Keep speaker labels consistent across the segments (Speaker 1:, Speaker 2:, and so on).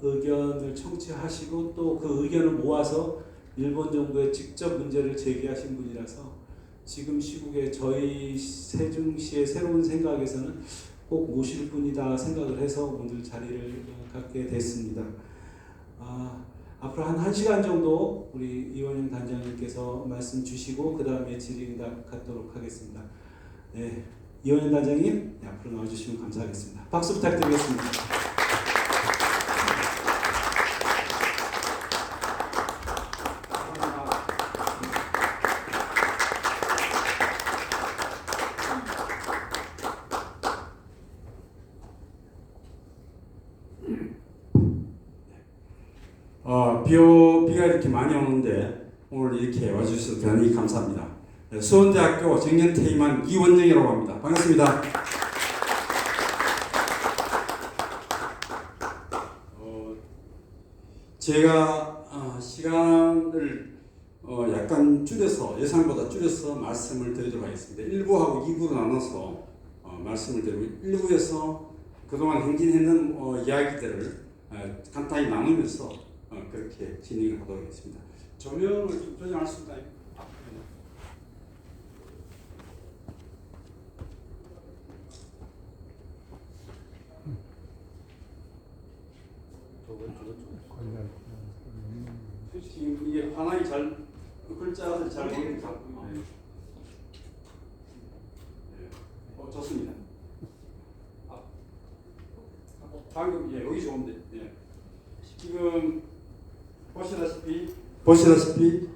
Speaker 1: 의견을 청취하시고 또 그 의견을 모아서 일본 정부에 직접 문제를 제기하신 분이라서 지금 시국에 저희 세종시의 새로운 생각에서는 꼭 모실 분이다 생각을 해서 오늘 자리를 갖게 됐습니다. 앞으로 한 1시간 정도 우리 이원영 단장님께서 말씀 주시고 그 다음에 질의응답 갖도록 하겠습니다. 네, 이원영 단장님 앞으로 나와주시면 감사하겠습니다. 박수 부탁드리겠습니다.
Speaker 2: 비가 이렇게 많이 오는데 오늘 이렇게 와주셔서 대단히 감사합니다. 수원대학교 정년퇴임한 이원영이라고 합니다. 반갑습니다. 제가 시간을 약간 줄여서 예상보다 줄여서 말씀을 드리도록 하겠습니다. 1부하고 2부로 나눠서 말씀을 드리고 1부에서 그동안 행진했는 이야기들을 간단히 나누면서 그렇게 진행을 하도록 하겠습니다. 조명을 좀 조정할 수 있나요? 지금 이게 환하게 잘 글자들 잘 보이니까 좋습니다. 방금 여기 좋은데 지금 보시다시피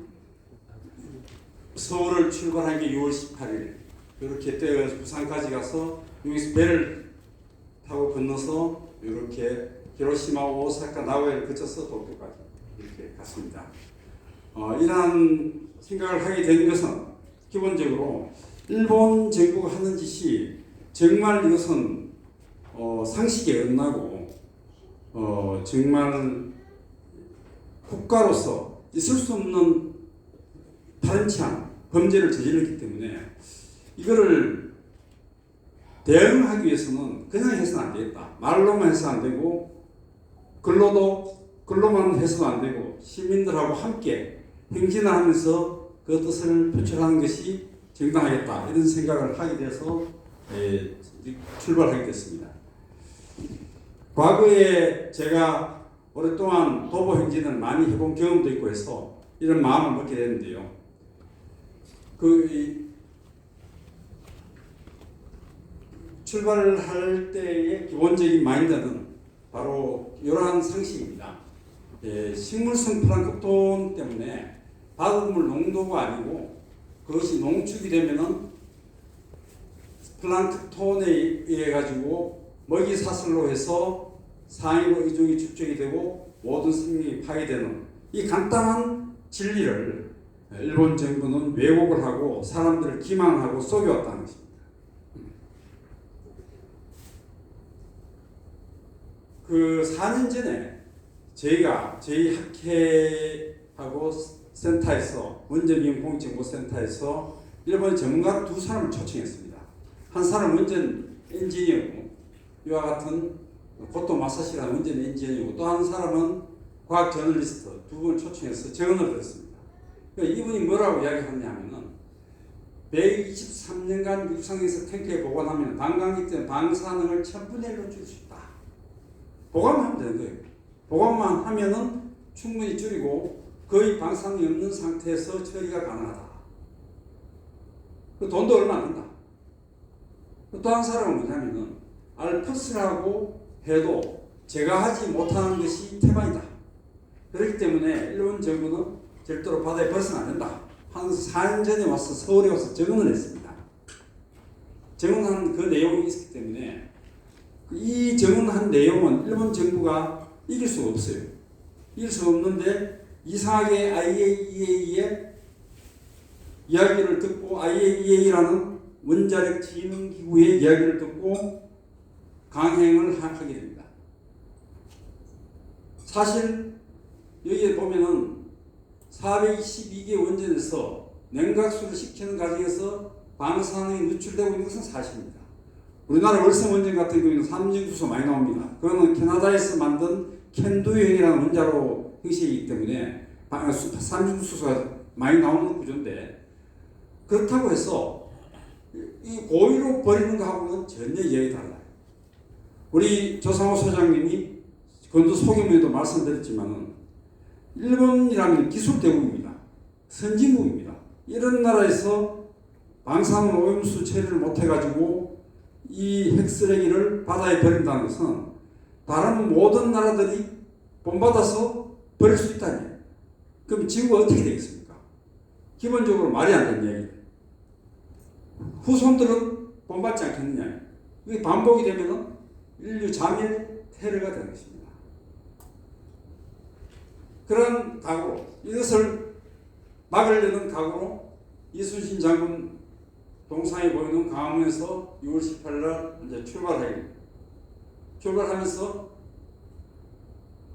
Speaker 2: 서울을 출발한 게 6월 18일 이렇게 뛰어가지고 부산까지 가서 여기서 배를 타고 건너서 이렇게 히로시마, 오사카, 나고야를 거쳐서 도쿄까지 이렇게 갔습니다. 이러한 생각을 하게 된 것은 기본적으로 일본 정부가 하는 짓이 정말 이것은 상식에 어긋나고 정말 국가로서 있을 수 없는 파렴치한 범죄를 저질렀기 때문에 이거를 대응하기 위해서는 그냥 해서는 안 되겠다. 말로만 해서는 안 되고 글로만 해서는 안 되고 시민들하고 함께 행진을 하면서 그 뜻을 표출하는 것이 정당하겠다. 이런 생각을 하게 돼서 출발하게 됐습니다. 과거에 제가 오랫동안 도보 행진을 많이 해본 경험도 있고 해서 이런 마음을 먹게 되는데요. 출발할 때의 기본적인 마인드는 바로 이러한 상식입니다. 식물성 플랑크톤 때문에 바닷물 농도가 아니고 그것이 농축이 되면은 플랑크톤에 의해 가지고 먹이 사슬로 해서 상위로 이종이 축적이 되고 모든 생명이 파괴되는 이 간단한 진리를 일본 정부는 왜곡을 하고 사람들을 기만하고 속여왔다는 것입니다. 그 4년 전에 저희가 저희 학회하고 센터에서 원전위험공정보센터에서 일본 전문가 2사람을 초청했습니다. 한 사람은 원전 엔지니어고 이와 같은 고토 마사시라는 원전 엔지니어고 또 한 사람은 과학 저널리스트 두 분을 초청해서 증언을 들었습니다. 그러니까 이분이 뭐라고 이야기하냐면은 123년간 육상에서 탱크에 보관하면 방광기 때문에 방사능을 1000분의 1로 줄 수 있다. 보관만 하면 되는 거예요. 보관만 하면은 충분히 줄이고 거의 방사능이 없는 상태에서 처리가 가능하다. 그 돈도 얼마 안 든다. 또 한 사람은 뭐냐면은 알프스라고 해도 제가 하지 못하는 것이 태반이다. 그렇기 때문에 일본 정부는 절대로 바다에 벗어나야 된다. 한 4년 전에 와서 서울에 와서 증언을 했습니다. 증언한 그 내용이 있었기 때문에 이 증언한 내용은 일본 정부가 이길 수가 없어요. 이길 수가 없는데 이상하게 IAEA의 이야기를 듣고 IAEA라는 원자력 진흥기구의 이야기를 듣고 강행을 하게 됩니다. 사실 여기에 보면은 422개 원전에서 냉각수를 시키는 과정에서 방사능이 누출되고 있는 것은 사실입니다. 우리나라 월성원전 같은 경우에는 삼중수소 많이 나옵니다. 그거는 캐나다에서 만든 캔두형이라는 원자로 형식이기 때문에 삼중수소가 많이 나오는 구조인데, 그렇다고 해서 이 고의로 버리는 거하고는 전혀 이야기 달라요. 우리 조상호 소장님이 건도 소규모에도 말씀드렸지만은 일본이라는 기술 대국입니다. 선진국입니다. 이런 나라에서 방사능 오염수 처리를 못해가지고 이 핵쓰레기를 바다에 버린다는 것은 다른 모든 나라들이 본받아서 버릴 수 있다니. 그럼 지구가 어떻게 되겠습니까? 기본적으로 말이 안 되는 이야기예요. 후손들은 본받지 않겠느냐. 이게 반복이 되면 인류 자멸 테러가 되는 것입니다. 그런 각오로, 이것을 막으려는 각오로 이순신 장군 동상에 보이는 광화문에서 6월 18일 날 이제 출발하면서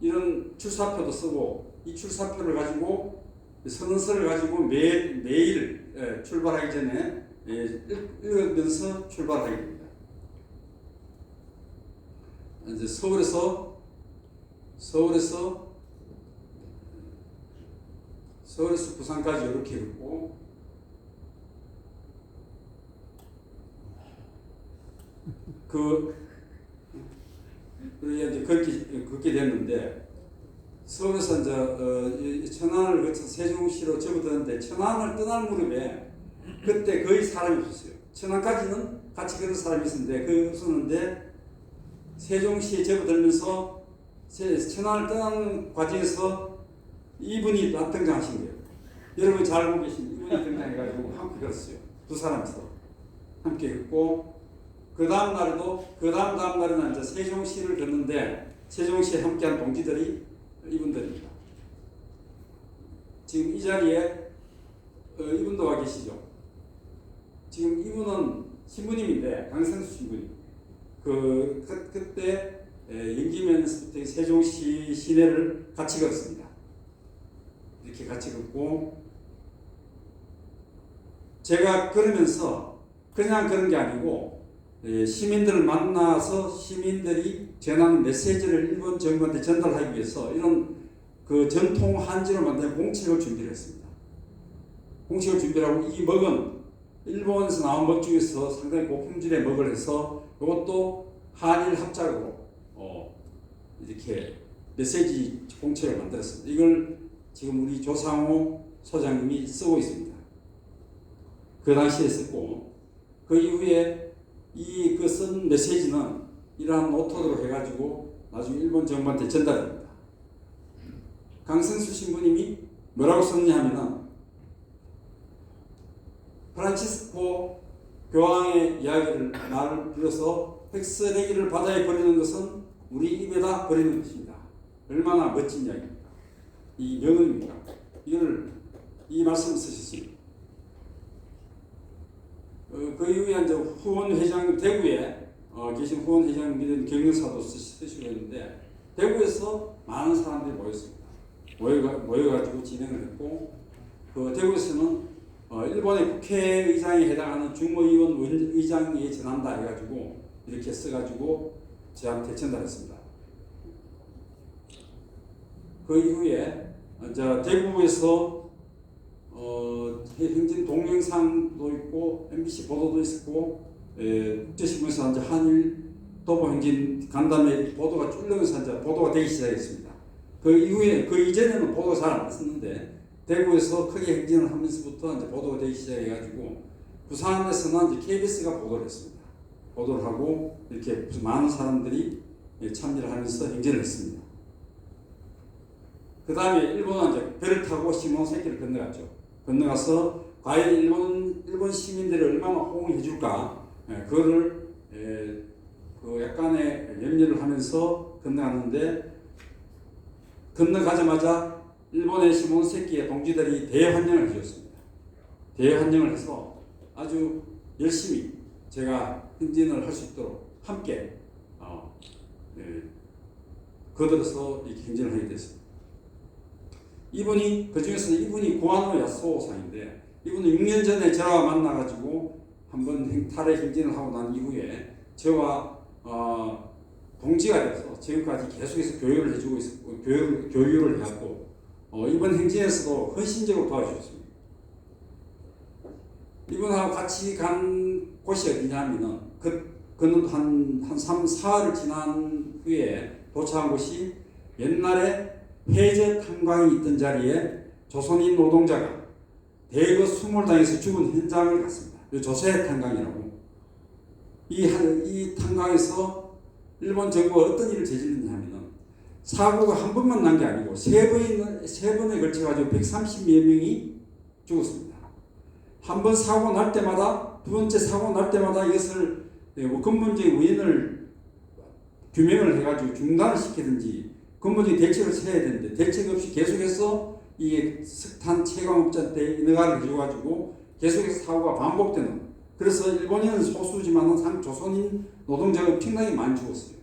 Speaker 2: 이런 출사표도 쓰고, 이 출사표를 가지고 선언서를 가지고 매일 출발하기 전에 읽으면서 출발하게 됩니다. 이제 서울에서 부산까지 이렇게 걷고, 이제 걷게 됐는데, 서울에서 이제 천안을 거쳐 세종시로 접어드는데, 천안을 떠날 무렵에 그때 거의 사람이 없었어요. 천안까지는 같이 그런 사람이 있었는데 세종시에 접어들면서 천안을 떠나는 과정에서 이분이 등장하신 거예요. 여러분 잘 보고 계신 이분이 등장해가지고 함께 걸었어요. 두 사람이서 함께 걷고, 그 다음 날에는 이제 세종시를 걷는데, 세종시에 함께한 동지들이 이분들입니다. 지금 이 자리에 이분도 와 계시죠. 지금 이분은 신부님인데, 강성수 신부님. 그때 영기면서부터 세종시 시내를 같이 걷습니다. 이렇게 같이 걷고, 제가 걸으면서 그냥 그런 게 아니고, 시민들을 만나서 시민들이 전하는 메시지를 일본 정부한테 전달하기 위해서 이런 그 전통 한지로 만든 공책을 준비를 했습니다. 공책을 준비를 하고, 이 먹은 일본에서 나온 먹 중에서 상당히 고품질의 먹을 해서 이것도 한일 합작으로 이렇게 메시지 공책을 만들었습니다. 이걸 지금 우리 조상호 소장님이 쓰고 있습니다. 그 당시에 썼고, 그 이후에 그 쓴 메시지는 이러한 노트로 해가지고 나중에 일본 정부한테 전달됩니다. 강성수 신부님이 뭐라고 썼냐 하면은, 프란치스코 교황의 이야기를 말을 빌어서 핵쓰레기를 바다에 버리는 것은 우리 입에다 버리는 것입니다. 얼마나 멋진 이야기입니까? 이 명언입니다. 이 말씀을 쓰셨습니다. 그 이후에 이제 후원 회장, 대구에 계신 후원 회장님들은 경영사도 쓰시고 했는데, 대구에서 많은 사람들이 모였습니다. 모여가지고 진행을 했고, 그 대구에서는 일본의 국회의장에 해당하는 중모의원 의장에 전한다 해가지고 이렇게 써가지고 저한테 전달했습니다. 그 이후에 이제 대구에서 행진 동영상도 있고 MBC 보도도 있었고, 국제신문에서 이제 한일 도보 행진 간담회 보도가 줄면서 이제 보도가 되기 시작했습니다. 그 이후에, 그 이전에는 보도가 잘 안 됐었는데, 대구에서 크게 행진을 하면서부터 이제 보도가 되기 시작해가지고, 부산에서는 이제 KBS가 보도를 했습니다. 보도를 하고 이렇게 많은 사람들이 참여를 하면서 행진을 했습니다. 그 다음에 일본은 이제 배를 타고 시모노세키를 건너갔죠. 건너가서 과연 일본 시민들이 얼마나 호응해 줄까, 그거를 그 약간의 염려를 하면서 건너갔는데, 건너가자마자 일본의 시모노세키의 동지들이 대환영을 해줬습니다. 대환영을 해서 아주 열심히 제가 행진을 할 수 있도록 함께 거들어서 이렇게 행진을 하게 됐습니다. 그 중에서 이분이 고아노 야스오상인데, 이분은 6년 전에 저와 만나가지고 한번 탈의 행진을 하고 난 이후에 저와 동지가 돼서 지금까지 계속해서 교육을 해주고 있었고 교육을 해왔고 이번 행진에서도 헌신적으로 도와주셨습니다. 이분하고 같이 간 곳이 어디냐면은 그는 한 3, 4일을 지난 후에 도착한 곳이 옛날에 해저 탄광이 있던 자리에 조선인 노동자가 대거 수몰당해서 죽은 현장을 갔습니다. 조세 탄광이라고. 이 탄광에서 일본 정부가 어떤 일을 저질렀냐 하면은 사고가 한 번만 난 게 아니고 세 번에 걸쳐가지고 130여 명이 죽었습니다. 한 번 사고 날 때마다 두 번째 사고 날 때마다 이것을 근본적인 원인을 규명을 해가지고 중단을 시키든지 근본적인 대책을 세워야 되는데 대책 없이 계속해서 이 석탄 채광업자한테 인허가를 해줘가지고 계속해서 사고가 반복되는. 그래서 일본인은 소수지만은 조선인 노동자가 엄청나게 많이 죽었어요.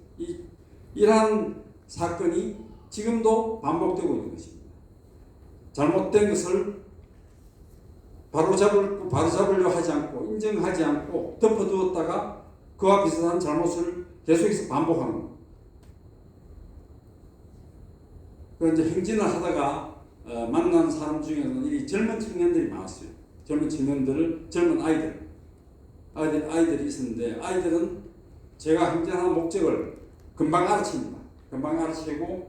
Speaker 2: 이러한 사건이 지금도 반복되고 있는 것입니다. 잘못된 것을 바로잡으려 하지 않고 인정하지 않고 덮어두었다가 그와 비슷한 잘못을 계속해서 반복하는 것. 그런데 행진을 하다가 만난 사람 중에서는 이 젊은 청년들이 많았어요. 젊은 아이들이 있었는데 아이들은 제가 행진하는 목적을 금방 알아챕니다. 금방 알아채고는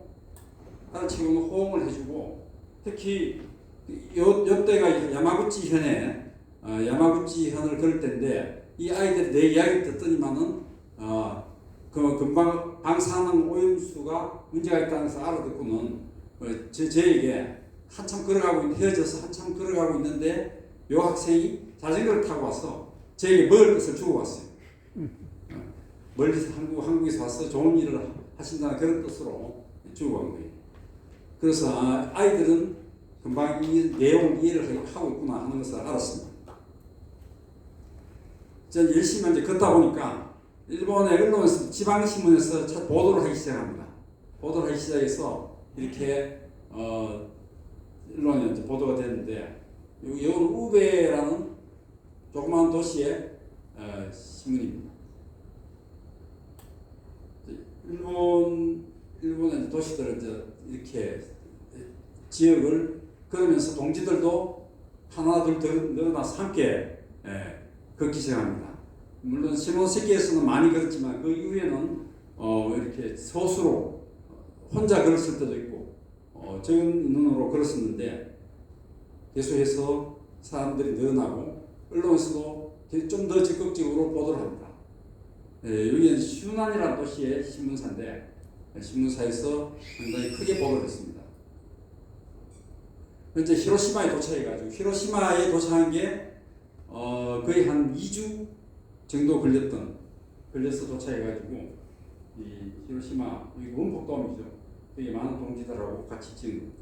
Speaker 2: 호응을 해주고 특히 요때가 야마구치 현을 걸을 때인데 이 아이들이 내 이야기를 듣더니만은 그 금방 방사능 오염수가 문제가 있다는 것을 알아듣고는 저에게 헤어져서 한참 걸어가고 있는데 요 학생이 자전거를 타고 와서 저에게 먹을 것을 주고 왔어요. 멀리서 한국에서 와서 좋은 일을 하신다는 그런 뜻으로 주고 간 거예요. 그래서 아이들은 금방 이 내용을 이해를 하고 있구나 하는 것을 알았습니다. 저는 열심히 이제 걷다 보니까 일본의 언론에서 지방신문에서 보도를 하기 시작합니다. 보도를 하기 시작해서 이렇게 언론에 이제 보도가 됐는데 여기 우베라는 조그마한 도시의 신문입니다. 일본의 도시들을 이제 이렇게 지역을 걸으면서 동지들도 하나둘 늘어나서 함께 걷기 시작합니다. 물론 시모세키에서는 많이 걸었지만 그 이후에는 이렇게 소수로 혼자 걸었을 때도 있고 적은 인원으로 걸었었는데 계속해서 사람들이 늘어나고 언론에서도 좀 더 적극적으로 보도를 합니다. 여기는 슈난이라는 도시의 신문사인데 신문사에서 상당히 크게 보도를 했습니다. 이제 히로시마에 도착해가지고 히로시마에 도착한 게 거의 한 2주 정도 걸려서 도착해가지고 이 히로시마 여기 원폭돔이죠. 여기 많은 동지들하고 같이 지금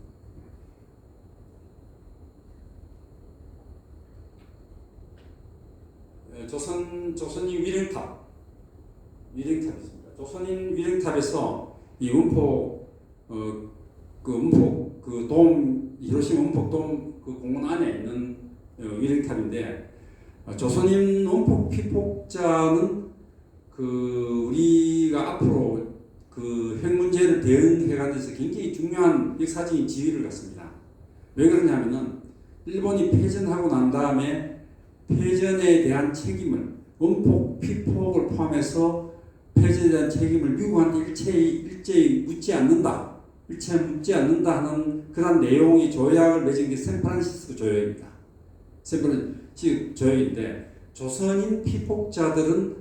Speaker 2: 조선인 위령탑이 있습니다. 조선인 위령탑에서 이 원폭 히로시마 원폭돔 그 공원 안에 있는 위령탑인데 조선인 원폭 피폭자는 우리가 앞으로 핵 문제를 대응해가는 데서 굉장히 중요한 역사적인 지위를 갖습니다. 왜 그러냐면은 일본이 패전하고 난 다음에 패전에 대한 책임을 원폭 피폭을 포함해서 패전에 대한 책임을 미국한테 일제히 묻지 않는다 하는 그런 내용의 조약을 맺은 게 샌프란시스코 조약입니다. 샌프란시스코 조약인데 조선인 피폭자들은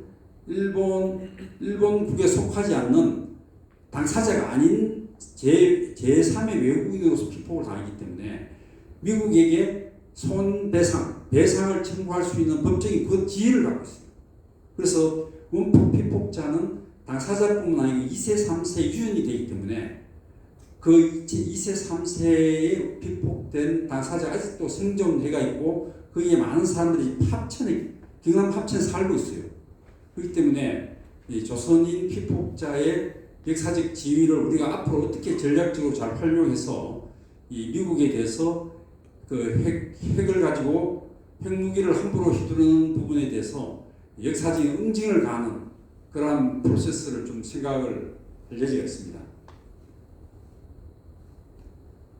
Speaker 2: 일본국에 속하지 않는 당사자가 아닌 제3의 외국인으로서 피폭을 당하기 때문에 미국에게 배상을 청구할 수 있는 법적인 그 지위를 갖고 있습니다. 그래서 원폭 피폭자는 당사자뿐만 아니고 2세, 3세 유전이 되기 때문에 그 2세, 3세에 피폭된 당사자가 아직도 생존해가 있고 거기에 많은 사람들이 경남 합천에 살고 있어요. 그렇기 때문에 이 조선인 피폭자의 역사적 지위를 우리가 앞으로 어떻게 전략적으로 잘 활용해서 이 미국에 대해서 핵을 가지고 핵무기를 함부로 휘두르는 부분에 대해서 역사적인 응징을 가하는 그러한 프로세스를 좀 생각을 할 여지가 있습니다.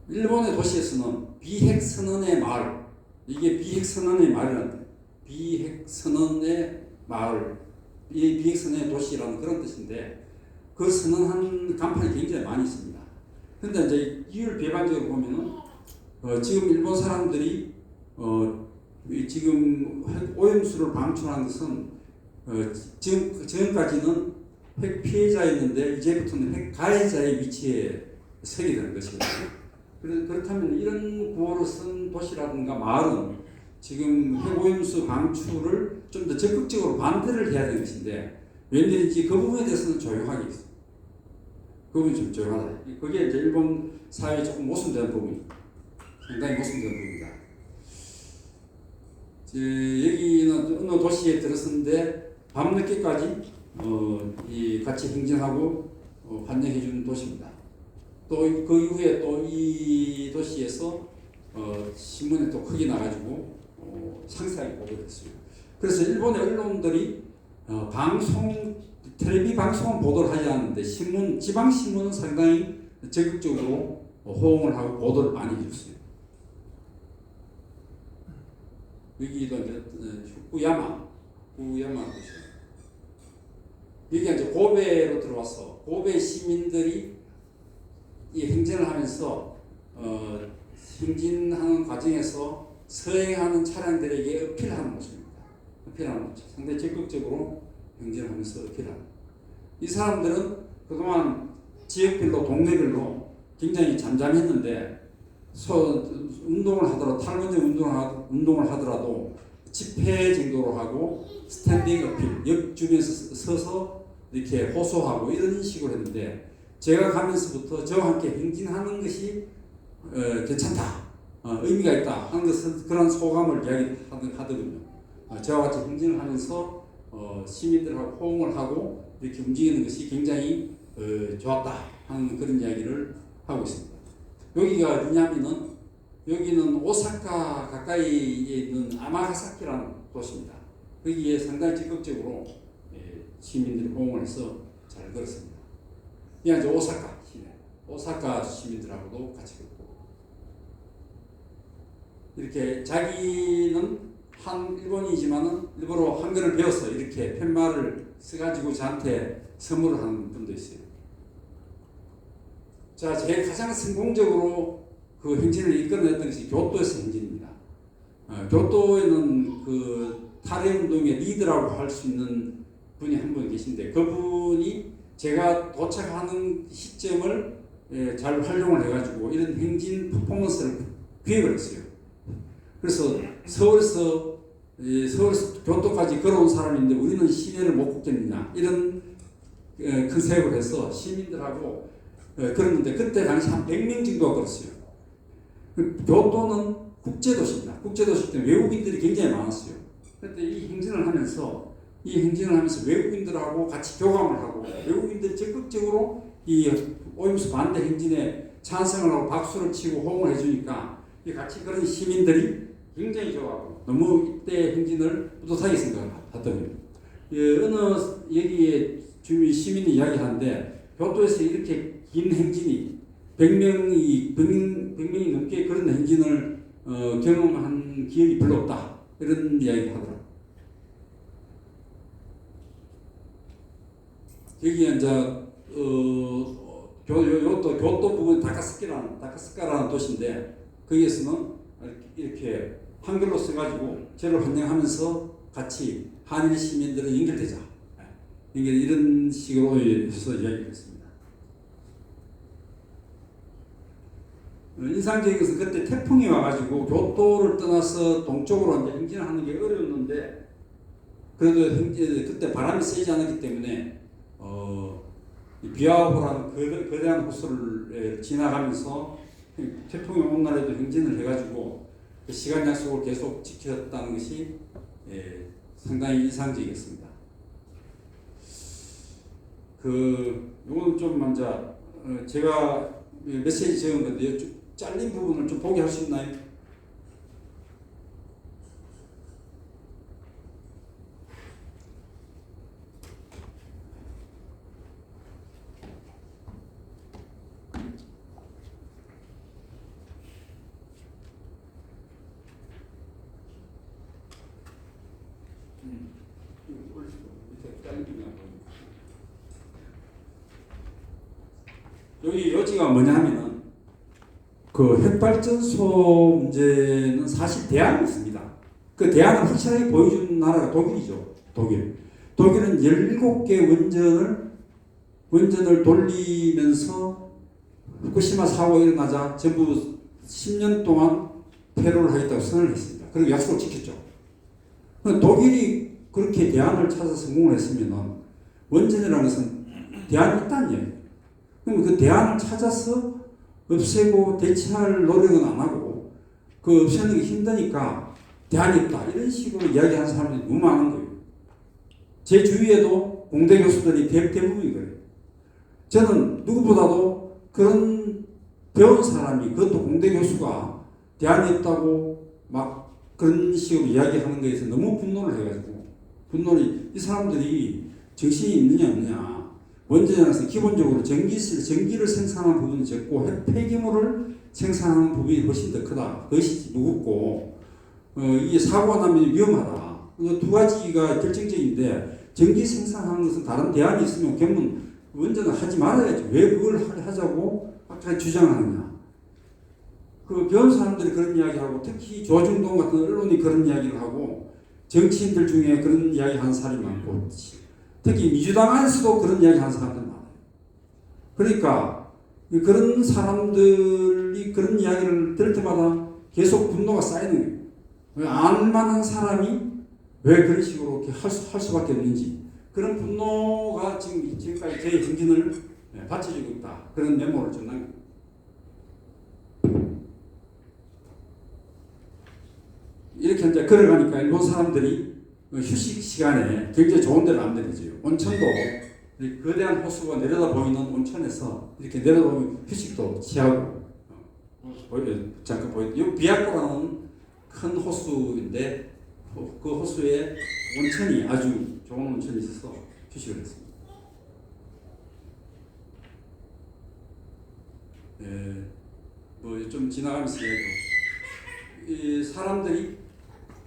Speaker 2: 일본의 도시에서는 비핵선언의 마을, 이게 비핵선언의 마을이란데, 비핵선언의 마을, 비핵선언의 도시라는 그런 뜻인데, 그 선언한 간판이 굉장히 많이 있습니다. 근데 이제 이율 배반적으로 보면은 지금 일본 사람들이 지금 핵 오염수를 방출한 것은 지금까지는 핵 피해자였는데 이제부터는 핵 가해자의 위치에 서게 되는 것이거든요. 그렇다면 이런 구호를 쓴 도시라든가 마을은 지금 핵오염수 방출을 좀 더 적극적으로 반대를 해야 되는 것인데 웬일인지 그 부분에 대해서는 조용하게 있어요. 그 부분이 좀 조용하다. 그게 이제 일본 사회에 조금 모순되는 부분이 상당히 모순되는 부분이다. 여기는 어느 도시에 들었는데 밤늦게까지 같이 행진하고 환영해 주는 도시입니다. 또 그 이후에 또 이 도시에서 신문에 또 크게 나가지고 상세하게 보도됐어요. 그래서 일본의 언론들이 텔레비 방송은 보도를 하지 않는데 지방 신문은 상당히 적극적으로 호응을 하고 보도를 많이 해줬어요. 여기도 이제 후쿠야마 도시. 여기가 이제 고베로 들어와서 고베 시민들이 이 행진을 하면서 행진하는 과정에서 서행하는 차량들에게 어필하는 모습입니다. 어필하는 모습. 상당히 적극적으로 행진하면서 어필하는. 이 사람들은 그동안 지역별로 동네별로 굉장히 잠잠했는데 운동을 하더라도 탈원전 운동을 하더라도 집회 정도로 하고 스탠딩 어필, 역 주변에서 서서 이렇게 호소하고 이런 식으로 했는데 제가 가면서부터 저와 함께 행진하는 것이 괜찮다, 의미가 있다 하는 것은 그런 소감을 이야기하더군요. 저와 같이 행진을 하면서 시민들하고 호응을 하고 이렇게 움직이는 것이 굉장히 좋았다 하는 그런 이야기를 하고 있습니다. 여기가 어디냐면은 여기는 오사카 가까이에 있는 아마가사키라는 도시입니다. 거기에 상당히 적극적으로 시민들이 호응을 해서 잘 걸었습니다. 이게 이제 오사카 시내, 오사카 시민들하고도 같이 걷고 이렇게 자기는 일본이지만은 일부러 한글을 배워서 이렇게 팻말을 써가지고 저한테 선물을 하는 분도 있어요. 자, 제일 가장 성공적으로 그 행진을 이끌어냈던 것이 교토에서 행진입니다. 교토에는 그 탈핵 운동의 리더라고 할 수 있는 분이 한 분 계신데 그분이 제가 도착하는 시점을 잘 활용을 해가지고 이런 행진 퍼포먼스를 기획을 했어요. 그래서 서울에서 교토까지 걸어온 사람인데 우리는 시내를 못 걷겠느냐 이런 컨셉을 해서 시민들하고 그랬는데 그때 당시 한 100명 정도가 걸었어요. 교토는 국제도시입니다. 국제도시 때문에 외국인들이 굉장히 많았어요. 그런데 이 행진을 하면서 외국인들하고 같이 교감을 하고 외국인들이 적극적으로 이 오염수 반대 행진에 찬성을 하고 박수를 치고 호응을 해주니까 같이 그런 시민들이 굉장히 좋아하고 너무 이때 행진을 뿌듯하게 생각하더군요. 어느 여기에 주민 시민이 이야기하는데 교토에서 이렇게 긴 행진이 100명이 넘게 그런 행진을 경험한 기억이 별로 없다 이런 이야기를 하더라고요. 여기 이제 교토 부분 다카스카라는 도시인데 거기에서는 이렇게 한글로 써가지고 저를 환영하면서 같이 한일 시민들은 연결되자 이런 식으로 해서 이야기를 했습니다. 인상적인 것은 그때 태풍이 와가지고 교토를 떠나서 동쪽으로 이제 행진하는 게 어려웠는데 그래도 그때 바람이 세지 않았기 때문에 비아호라는 거대한 호수를 지나가면서 태풍이 온 날에도 행진을 해가지고 그 시간 약속을 계속 지켰다는 것이 상당히 인상적이었습니다. 요거는 좀 먼저 제가 메시지 적은 건데요. 좀 잘린 부분을 좀 보게 할 수 있나요? 여기 요지가 뭐냐 하면은 그 핵발전소 문제는 사실 대안이 있습니다. 그 대안을 확실하게 보여준 나라가 독일이죠. 독일은 17개 원전을 돌리면서 후쿠시마 사고가 일어나자 전부 10년 동안 폐로를 하겠다고 선언을 했습니다. 그리고 약속을 지켰죠. 독일이 그렇게 대안을 찾아서 성공을 했으면 원전이라는 것은 대안이 있다는 얘기예요. 그럼 그 대안을 찾아서 없애고 대체할 노력은 안 하고 그 없애는 게 힘드니까 대안이 없다 이런 식으로 이야기하는 사람들이 너무 많은 거예요. 제 주위에도 공대 교수들이 대부분이 그래요. 저는 누구보다도 그런 배운 사람이 그것도 공대 교수가 대안이 없다고 막 그런 식으로 이야기하는 것에서 너무 분노를 해가지고 이 사람들이 정신이 있느냐 없느냐. 원전에서 기본적으로 전기를 생산하는 부분이 적고 폐기물을 생산하는 부분이 훨씬 더 크다. 그것이 무겁고 이게 사고가 나면 위험하다. 두 가지가 결정적인데 전기 생산하는 것은 다른 대안이 있으면 그러면 원전을 하지 말아야지. 왜 그걸 하자고 아까 주장하느냐. 그 배운 사람들이 그런 이야기하고 특히 조중동 같은 언론이 그런 이야기를 하고 정치인들 중에 그런 이야기 하는 사람이 많고 특히 민주당 안에서도 그런 이야기 하는 사람들 많아요. 그러니까 그런 사람들이 그런 이야기를 들을 때마다 계속 분노가 쌓이는 거예요. 알만한 사람이 왜 그런 식으로 이렇게 할 수밖에 없는지 그런 분노가 지금까지 제 정신을 받쳐주고 있다. 그런 메모를 좀 남깁니다. 이렇게 이제 걸어가니까 일본 사람들이 휴식 시간에 굉장히 좋은 데를 안 내리죠. 온천도 거대한 호수가 내려다 보이는 온천에서 이렇게 내려다보면 휴식도 취하고 잠깐 보여요. 이 비아코라는 큰 호수인데 그 호수에 온천이 아주 좋은 온천이 있어서 휴식을 했습니다. 뭐 좀 지나가면서 이 사람들이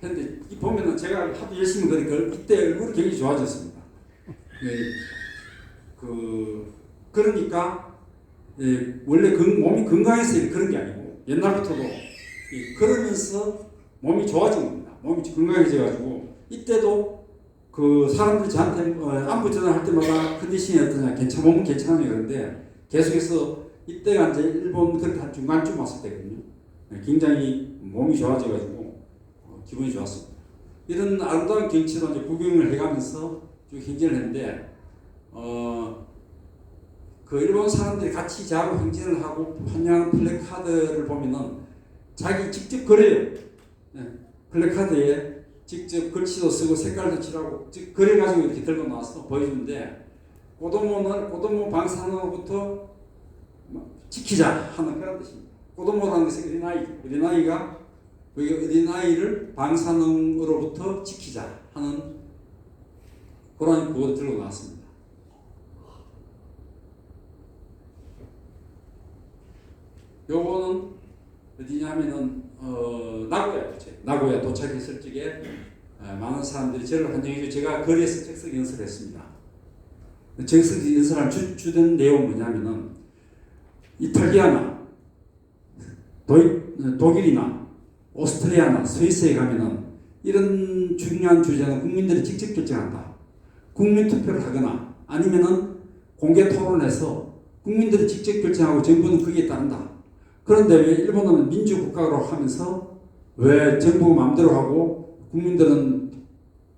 Speaker 2: 근데 이 보면은 제가 하도 열심히 그러니까 이때 얼굴이 굉장히 좋아졌습니다. 그러니까 원래 몸이 건강해서 그런 게 아니고 옛날부터도 걸으면서 몸이 좋아진 겁니다. 몸이 건강해져가지고 이때도 그 사람들이 저한테 안부 전화할 때마다 컨디션이 어떠냐, 몸은 괜찮아요 그런데 계속해서 이때가 이제 일본 그렇게 한 중간쯤 왔을 때거든요. 굉장히 몸이 좋아져가지고 기분이 좋았습니다. 이런 아름다운 경치로 이제 구경을 해가면서 쭉 행진을 했는데 그 일본 사람들이 같이 저하고 행진을 하고 환영하는 플래카드를 보면은 자기 직접 그려요. 플래카드에 직접 글씨도 쓰고 색깔도 칠하고 그래가지고 이렇게 들고 나와서 보여주는데 고도모 방사능으로부터 지키자 하는 그런 뜻입니다. 고도모라는 것은 어린아이가 어린아이를 방사능으로부터 지키자 하는 그런 그걸 들고 나왔습니다. 요거는 어디냐 하면은 나고야 도착했을 적에 많은 사람들이 저를 환영해주고 제가 거리에서 적석 연설을 했습니다. 적석 연설을 주된 내용은 뭐냐면은 이탈리아나 독일이나 오스트리아나 스위스에 가면은 이런 중요한 주제는 국민들이 직접 결정한다. 국민 투표를 하거나 아니면은 공개 토론에서 국민들이 직접 결정하고 정부는 거기에 따른다. 그런데 왜 일본은 민주국가로 하면서 왜 정부가 마음대로 하고 국민들은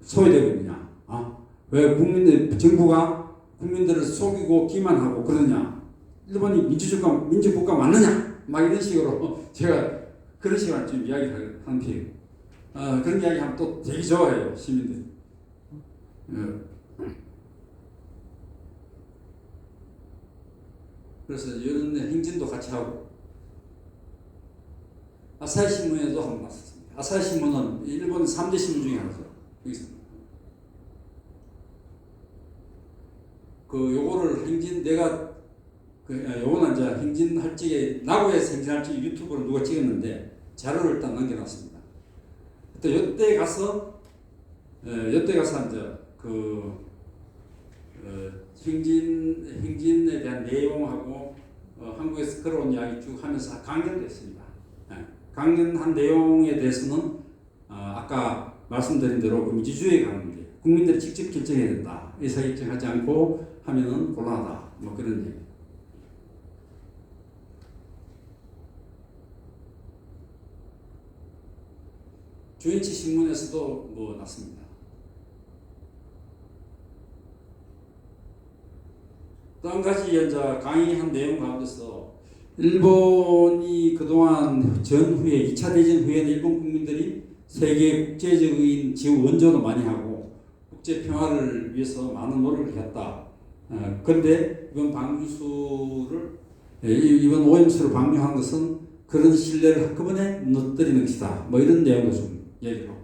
Speaker 2: 소외되고 있느냐? 왜 정부가 국민들을 속이고 기만하고 그러냐? 일본이 민주국가 맞느냐? 막 이런 식으로 제가 그런 식으로 좀 이야기를 하는 편이에요. 그런 이야기 하면 또 되게 좋아해요, 시민들이. 그래서 이런 행진도 같이 하고 아사히 신문에도 한번 봤었습니다. 아사히 신문은 일본 3대 신문 중에 하나죠. 여기서 요거를 요거는 이제 행진할 적에 나고야에서 행진할 적에 유튜브로 누가 찍었는데 자료를 일단 남겨놨습니다. 또 이때 가서 이제 행진에 대한 내용하고 한국에서 걸어온 이야기 쭉 하면서 강연됐습니다. 강연한 내용에 대해서는 아까 말씀드린 대로 그 민주주의에 가는 문제, 국민들이 직접 결정해야 된다. 의사결정하지 않고 하면은 곤란하다. 뭐 그런 얘기. 주인치 신문에서도 뭐 났습니다. 또 한 가지 이제 강의한 내용 가운데서 일본이 그동안 전후에 2차 대전 후에는 일본 국민들이 세계 국제적인 지원 원조도 많이 하고 국제 평화를 위해서 많은 노력을 했다. 그런데 이번 방주수를 이번 오염수를 방류한 것은 그런 신뢰를 한꺼번에 무너뜨리는 것이다. 뭐 이런 내용도 좀 얘기로.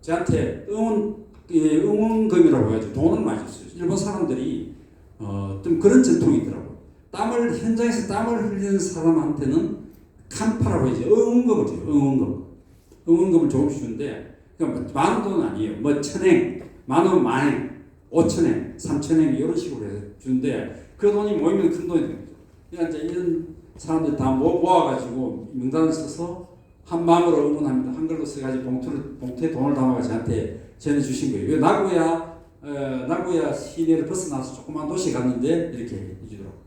Speaker 2: 저한테 응원금이라고 해야죠. 돈을 많이 줬어요. 일본 사람들이 좀 그런 전통이 있더라고요. 현장에서 땀을 흘리는 사람한테는 칸파라고 해야죠. 응원금을 줘요. 응원금을 조금씩 주는데, 그러니까 많은 돈은 아니에요. 뭐 천행, 만원, 만행, 5천행, 3천행 이런 식으로 해서 주는데 그 돈이 모이면 큰 돈이 되는 거죠. 그러니까 이제 이런 사람들 다 모아가지고 명단을 써서 한 마음으로 응원합니다. 한글로 써가지고 봉투에 돈을 담아서 저한테 전해주신 거예요. 나고야 시내를 벗어나서 조그만 도시에 갔는데 이렇게 해주더라고요.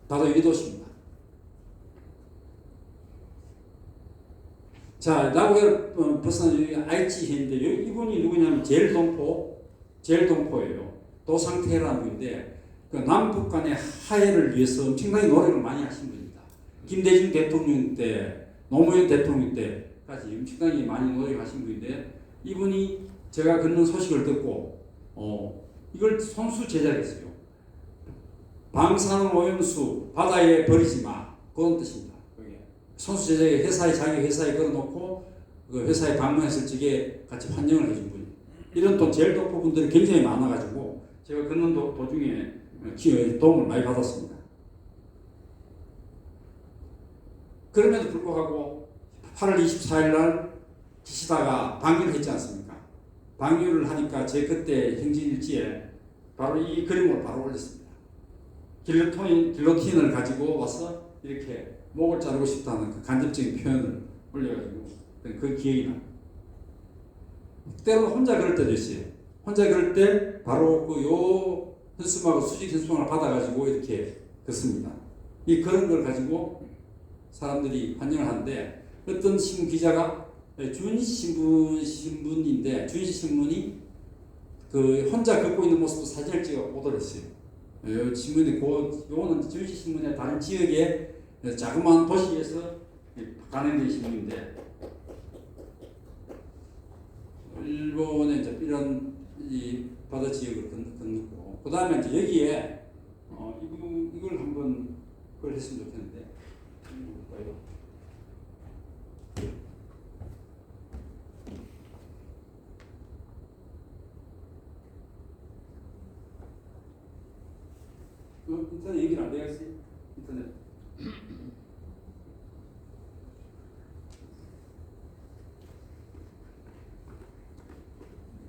Speaker 2: 바로 이 도시입니다. 자, 나고야 벗어나서 여기 아이치현인데 이분이 누구냐면 제일동포예요. 도상태라는 분인데 그 남북 간의 화해를 위해서 엄청나게 노력을 많이 하신 분입니다. 김대중 대통령 때, 노무현 대통령 때까지 엄청나게 많이 노력하신 분인데 이분이 제가 걷는 소식을 듣고 이걸 손수 제작했어요. 방사능 오염수 바다에 버리지 마. 그런 뜻입니다. 손수 제작에 자기 회사에 걸어놓고 그 회사에 방문했을 적에 같이 환영을 해준 분이. 이런 또 제일동포 분들이 굉장히 많아가지고 제가 걷는 도중에 도움을 많이 받았습니다. 그럼에도 불구하고 8월 24일 날 기시다가 방류를 했지 않습니까? 방류를 하니까 제 그때 행진일지에 바로 이 그림을 바로 올렸습니다. 길로틴을 가지고 와서 이렇게 목을 자르고 싶다는 그 간접적인 표현을 올려가지고 그 기억이 납니다. 때로는 혼자 그럴 때도 있어요. 혼자 그럴 때 바로 요 현수막을 수직 현수막을 받아가지고 이렇게 긋습니다. 이 그런 걸 가지고 사람들이 환영을 하는데 어떤 신문 기자가 주인시 신문인데 주인시 신문이 그 혼자 긋고 있는 모습도 사진을 찍어 보도를 했어요. 요 신문이 요거는 주인시 신문의 다른 지역의 자그마한 도시에서 간행된 신문인데 일본의 이제 이런 이 바다 지역을 등록고 그 다음에 이제 여기에 이걸 한번 그걸 했으면 좋겠는데 볼까요? 인터넷 얘기를 안 되겠지? 인터넷.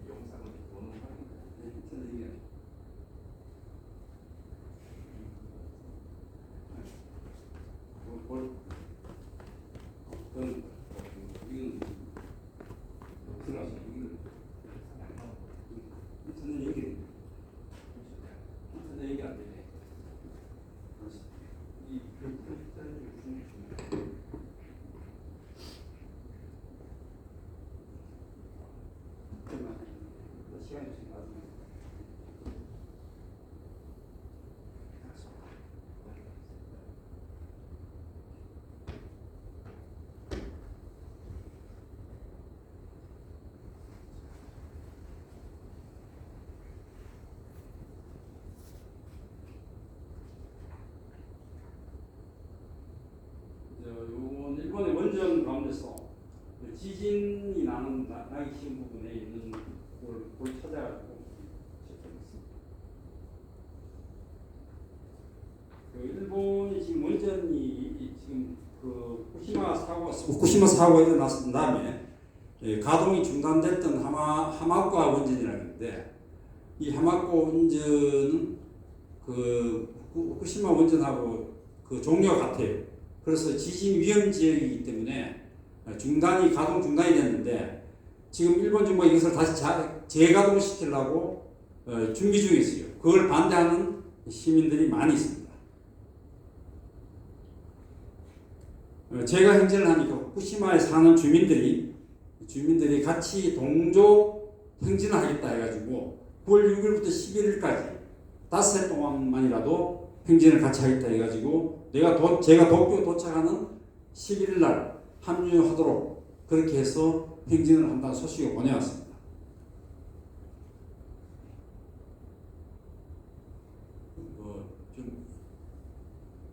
Speaker 2: 영상을 보는 거 인터넷 얘기. 이건 들어가서 인터넷 얘기를 인터넷 얘기 안 되네. 시간이 지금 나중에. 요건 일본의 원전 가운데서 지진이 나기 쉬운 부분에 있는 걸 찾아가지고 채택했습니다. 일본이 지금 원전이 지금 그 후쿠시마 사고가 일어났은 다음에 가동이 중단됐던 하마과 원전이라는 건데 이 하마과 원전은 그 후쿠시마 원전하고 그 종류가 같아요. 그래서 지진 위험 지역이기 때문에 가동 중단이 됐는데 지금 일본 정부가 이것을 다시 재가동시키려고 준비 중에 있어요. 그걸 반대하는 시민들이 많이 있습니다. 제가 행진을 하니까 후쿠시마에 사는 주민들이 같이 동조 행진을 하겠다 해가지고 9월 6일부터 11일까지 5해 동안만이라도 행진을 같이 하겠다 해가지고 제가 도쿄 도착하는 11일 날 합류하도록 그렇게 해서 행진을 한다는 소식을 보내왔습니다.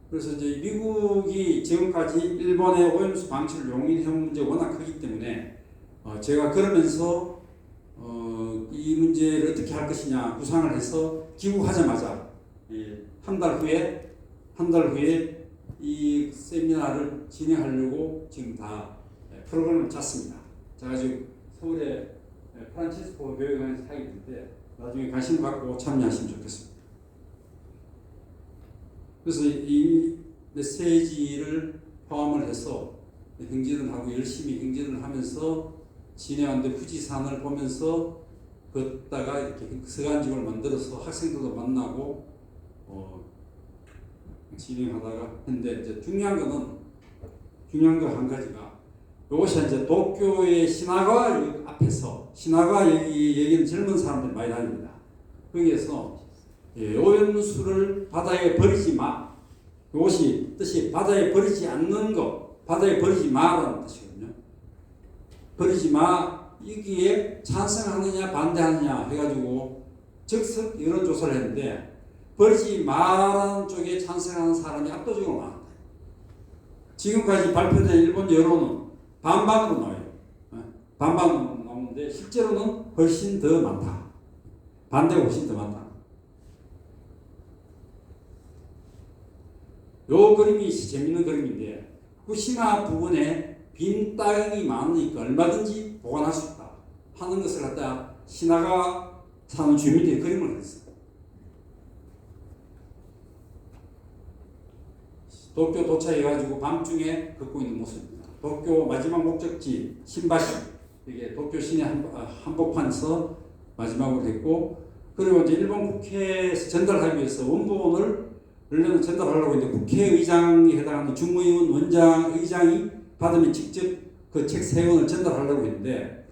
Speaker 2: 그래서 이제 미국이 지금까지 일본의 오염수 방치를 용인해온 문제가 워낙 크기 때문에 제가 그러면서 이 문제를 어떻게 할 것이냐 구상을 해서 귀국하자마자 한 달 후에 이 세미나를 진행하려고 지금 다 프로그램을 짰습니다. 제가 지금 서울의 프란치스코 교육원에서 하게 되는데 나중에 관심 갖고 참여하시면 좋겠습니다. 그래서 이 메시지를 포함을 해서 행진을 하고 열심히 행진을 하면서 진해안대富士山을 보면서 걷다가 이렇게 서간집을 만들어서 학생들도 만나고 진행하다가 했는데 이제 중요한 거 한 가지가 이것이 이제 도쿄의 시나가와 앞에서 시나가와 여기는 젊은 사람들이 많이 다닙니다. 거기에서 오염수를 바다에 버리지 마. 이것이 뜻이 바다에 버리지 않는 것, 바다에 버리지 마라는 뜻이거든요. 버리지 마. 여기에 찬성하느냐 반대하느냐 해가지고 즉석 여론조사를 했는데 버리지 마라는 쪽에 찬성하는 사람이 압도적으로 많았다. 지금까지 발표된 일본 여론은 반반으로 나와요. 반반으로 나오는데 실제로는 훨씬 더 많다. 반대가 훨씬 더 많다. 요 그림이 재밌는 그림인데 후쿠시마 부근에 빈 땅이 많으니까 얼마든지 보관할 수 있다 하는 것을 갖다 시나가 사는 주민들이 그림을 했어요. 도쿄 도착해가지고 밤중에 걷고 있는 모습입니다. 도쿄 마지막 목적지 신바시 이게 도쿄 시내 한복판에서 마지막으로 했고 그리고 이제 일본 국회에서 전달하기 위해서 원본을 원래는 전달하려고 했는데 국회의장에 해당하는 중의원 의장이 받으면 직접 그 책 3권을 전달하려고 했는데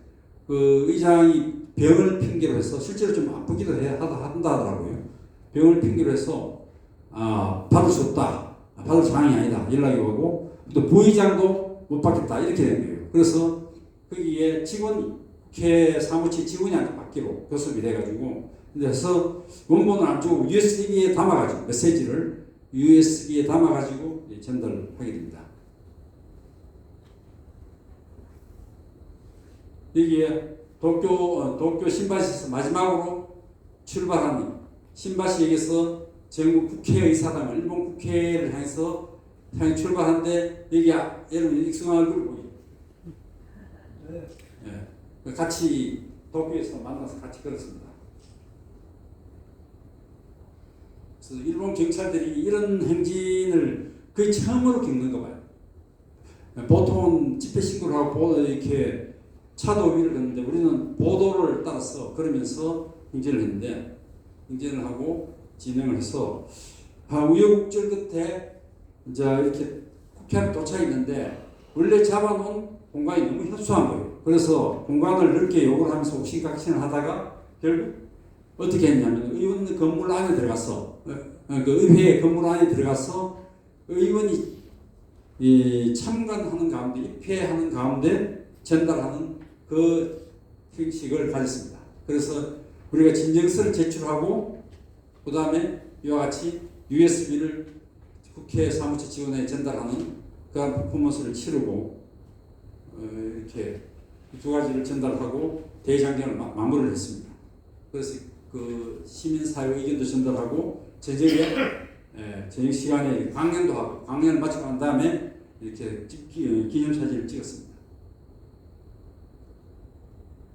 Speaker 2: 그 의장이 병을 핑계로 해서 실제로 좀 아프기도 한다더라고요. 병을 핑계로 해서 받을 수 없다. 받을 상황이 아니다. 연락이 오고 또 부의장도 못 받겠다. 이렇게 된 거예요. 그래서 거기에 직원이 국회 사무실 직원한테 받기로 교섭이 돼가지고 그래서 원본을 안 주고 USB에 담아가지고 메시지를 USB에 담아가지고 전달하게 됩니다. 여기에 도쿄 신바시에서 마지막으로 출발한 신바시역에서 전국 국회의사당을 일본 국회를 향해서 출발하는데 여기 여러분 익숙한 얼굴 보이죠? 네. 같이 도쿄에서 만나서 같이 걸었습니다. 그래서 일본 경찰들이 이런 행진을 거의 처음으로 겪는가 봐요. 보통은 집회 신고를 하고 이렇게 차도 위를 걷는데 우리는 보도를 따라서 걸으면서 행진을 했는데 행진을 하고 진행을 해서 우여곡절 끝에 이제 이렇게 국회 앞에 도착했는데 원래 잡아놓은 공간이 너무 협소한 거예요. 그래서 공간을 넓게 요구를 하면서 옥신각신을 하다가 결국 어떻게 했냐면 의원 건물 안에 들어가서 그 의회 건물 안에 들어가서 의원이 참관하는 가운데 입회하는 가운데 전달하는 그 형식을 가졌습니다. 그래서 우리가 진정서를 제출하고 그 다음에 이와 같이 USB를 국회 사무처 직원에 전달하는 그런 퍼포먼스를 치르고 이렇게 두 가지를 전달하고 대장경을 마무리를 했습니다. 그래서 그 시민사회 의견도 전달하고 저녁 시간에 강연도 하고 강연을 마치고 난 다음에 이렇게 기념사진을 찍었습니다.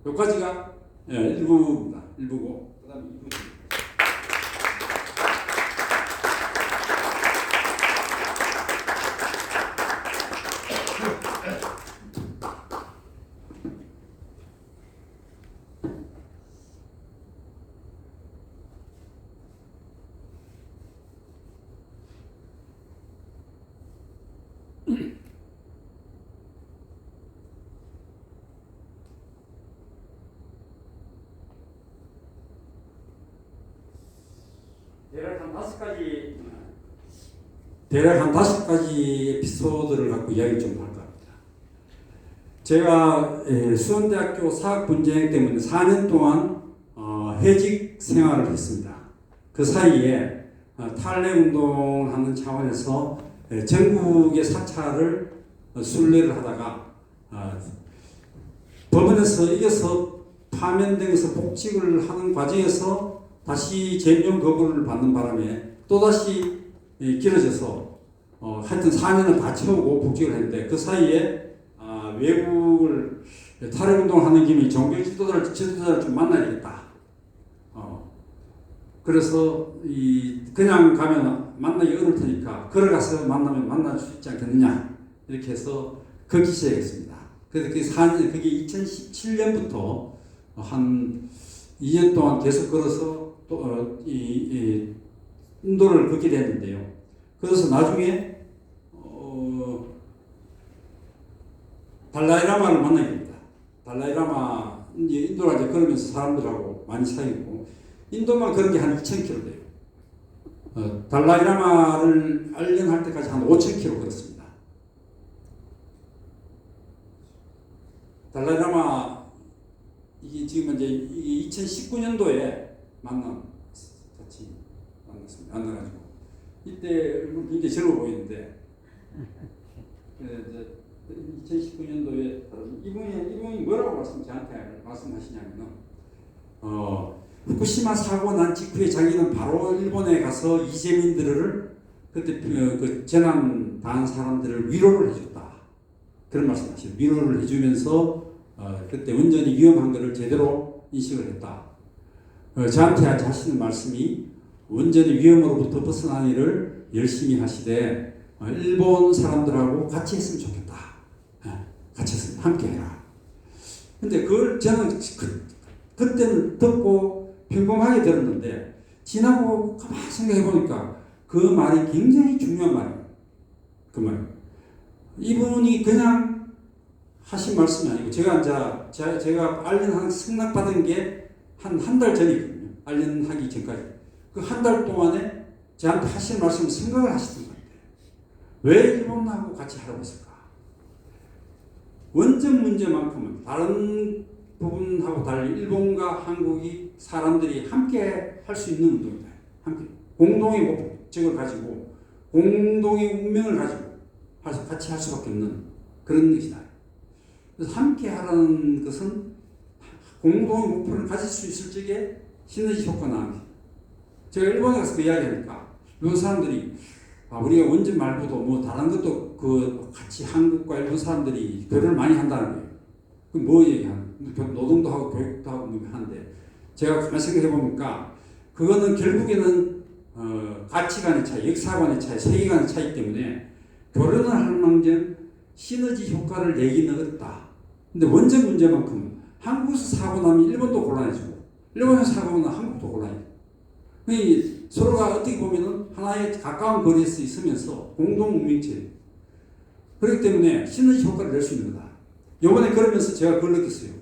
Speaker 2: 여기까지가 일부입니다. 일부고 그다음에 2부. 대략 한 5가지 에피소드를 갖고 이야기 좀 할 겁니다. 제가 수원대학교 사학분쟁 때문에 4년 동안 해직 생활을 했습니다. 그 사이에 탈레운동하는 차원에서 전국의 사찰을 순례를 하다가 법원에서 이겨서 파면당해서 복직을 하는 과정에서 다시 재명 거부를 받는 바람에 또다시 길어져서 하여튼 4년을 다 채우고 복직을 했는데 그 사이에 외국을 탈핵운동을 하는 김에 종교 지도자를 좀 만나야겠다. 그래서 그냥 가면 만나기 어려울 테니까 걸어가서 만나면 만날 수 있지 않겠느냐 이렇게 해서 걷기 시작했습니다. 그래서 그게 2017년부터 한 2년 동안 계속 걸어서 또 인도를 걷게 됐는데요. 그래서 나중에 달라이라마를 만나게 됩니다. 달라이라마 인도를 이제 걸으면서 사람들하고 많이 사귀고 인도만 걸은 게 한 2,000km 돼요. 달라이라마를 알련할 때까지 한 5,000km 걸었습니다. 달라이라마 이게 지금 이제 2019년도에 같이 만났습니다. 만나가지고 이때 얼굴 굉장히 젊어 보이는데 2019년도에 이분이 뭐라고 저한테 말씀하시냐면은 후쿠시마 사고 난 직후에 자기는 바로 일본에 가서 이재민들을 그때 그 재난 당한 사람들을 위로를 해줬다. 그런 말씀하시죠. 위로를 해주면서 그때 운전이 위험한 것을 제대로 인식을 했다. 저한테 하시는 말씀이 운전의 위험으로부터 벗어난 일을 열심히 하시되 일본 사람들하고 같이 했으면 좋겠다. 같이 했으면 함께 해라. 근데 그걸 저는 그때는 듣고 평범하게 들었는데 지나고 가만히 생각해 보니까 그 말이 굉장히 중요한 말이에요. 그 말. 이분이 그냥 하신 말씀이 아니고 제가 알련한 승낙받은 게 한 달 전이거든요. 알련하기 전까지. 그 한 달 동안에 저한테 하신 말씀을 생각을 하시던 것 같아요. 왜 일본하고 같이 하라고 했을까? 원전 문제만큼은 다른 부분하고 달리 일본과 한국이 사람들이 함께 할 수 있는 운동이다. 함께 공동의 목적을 가지고 공동의 운명을 가지고 같이 할 수밖에 없는 그런 것이다. 그래서 함께 하라는 것은 공동의 목표를 가질 수 있을 적에 시너지 효과가 나는 거예요. 제가 일본에 가서 그 이야기하니까 일본 사람들이 우리가 원전 말고도 뭐 다른 것도 같이 한국과 일본 사람들이 교류를 많이 한다는 거예요. 그 뭐 얘기하는? 노동도 하고 교육도 하고 뭐 하는데 제가 가만히 생각해 보니까 그거는 결국에는 가치관의 차이, 역사관의 차이, 세계관의 차이 때문에 교류는 할망정 시너지 효과를 내기는 어렵다. 근데 원전 문제만큼 한국에서 사고 나면 일본도 곤란해지고 일본에서 사고 나면 한국도 곤란해지고 서로가 어떻게 보면은 하나의 가까운 거리에서 있으면서 공동 운명체 그렇기 때문에 시너지 효과를 낼 수 있는 거다. 요번에 그러면서 제가 그걸 느꼈어요.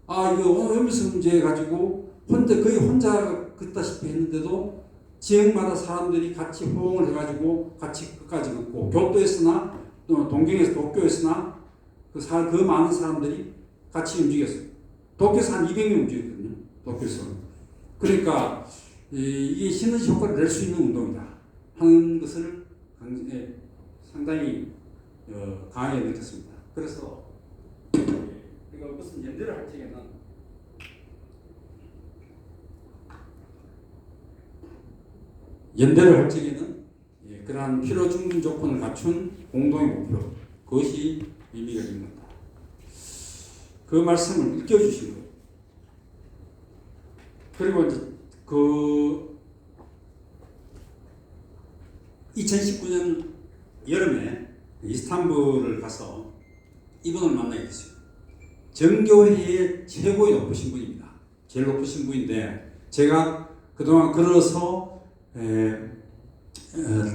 Speaker 2: 이거 오염수 문제 가지고 거의 혼자 걷다시피 했는데도 지역마다 사람들이 같이 호응을 해가지고 같이 끝까지 걷고 교토에서나 또 동경에서 도쿄에서나 그 많은 사람들이 같이 움직였어요. 도쿄에서 한 200명 움직였거든요. 도쿄에서. 그러니까 이게 시너지 효과를 낼 수 있는 운동이다 하는 것을 상당히 강하게 느꼈습니다. 그래서 우리가 무슨 연대를 할 적에는 그러한 필요 충분 조건을 갖춘 공동의 목표 그것이 의미가 있는 겁니다. 그 말씀을 읽어주신 거예요. 그리고 이제 그 2019년 여름에 이스탄불을 가서 이분을 만나게 됐어요. 정교회의 최고의 높으신 분입니다. 제일 높으신 분인데 제가 그동안 걸어서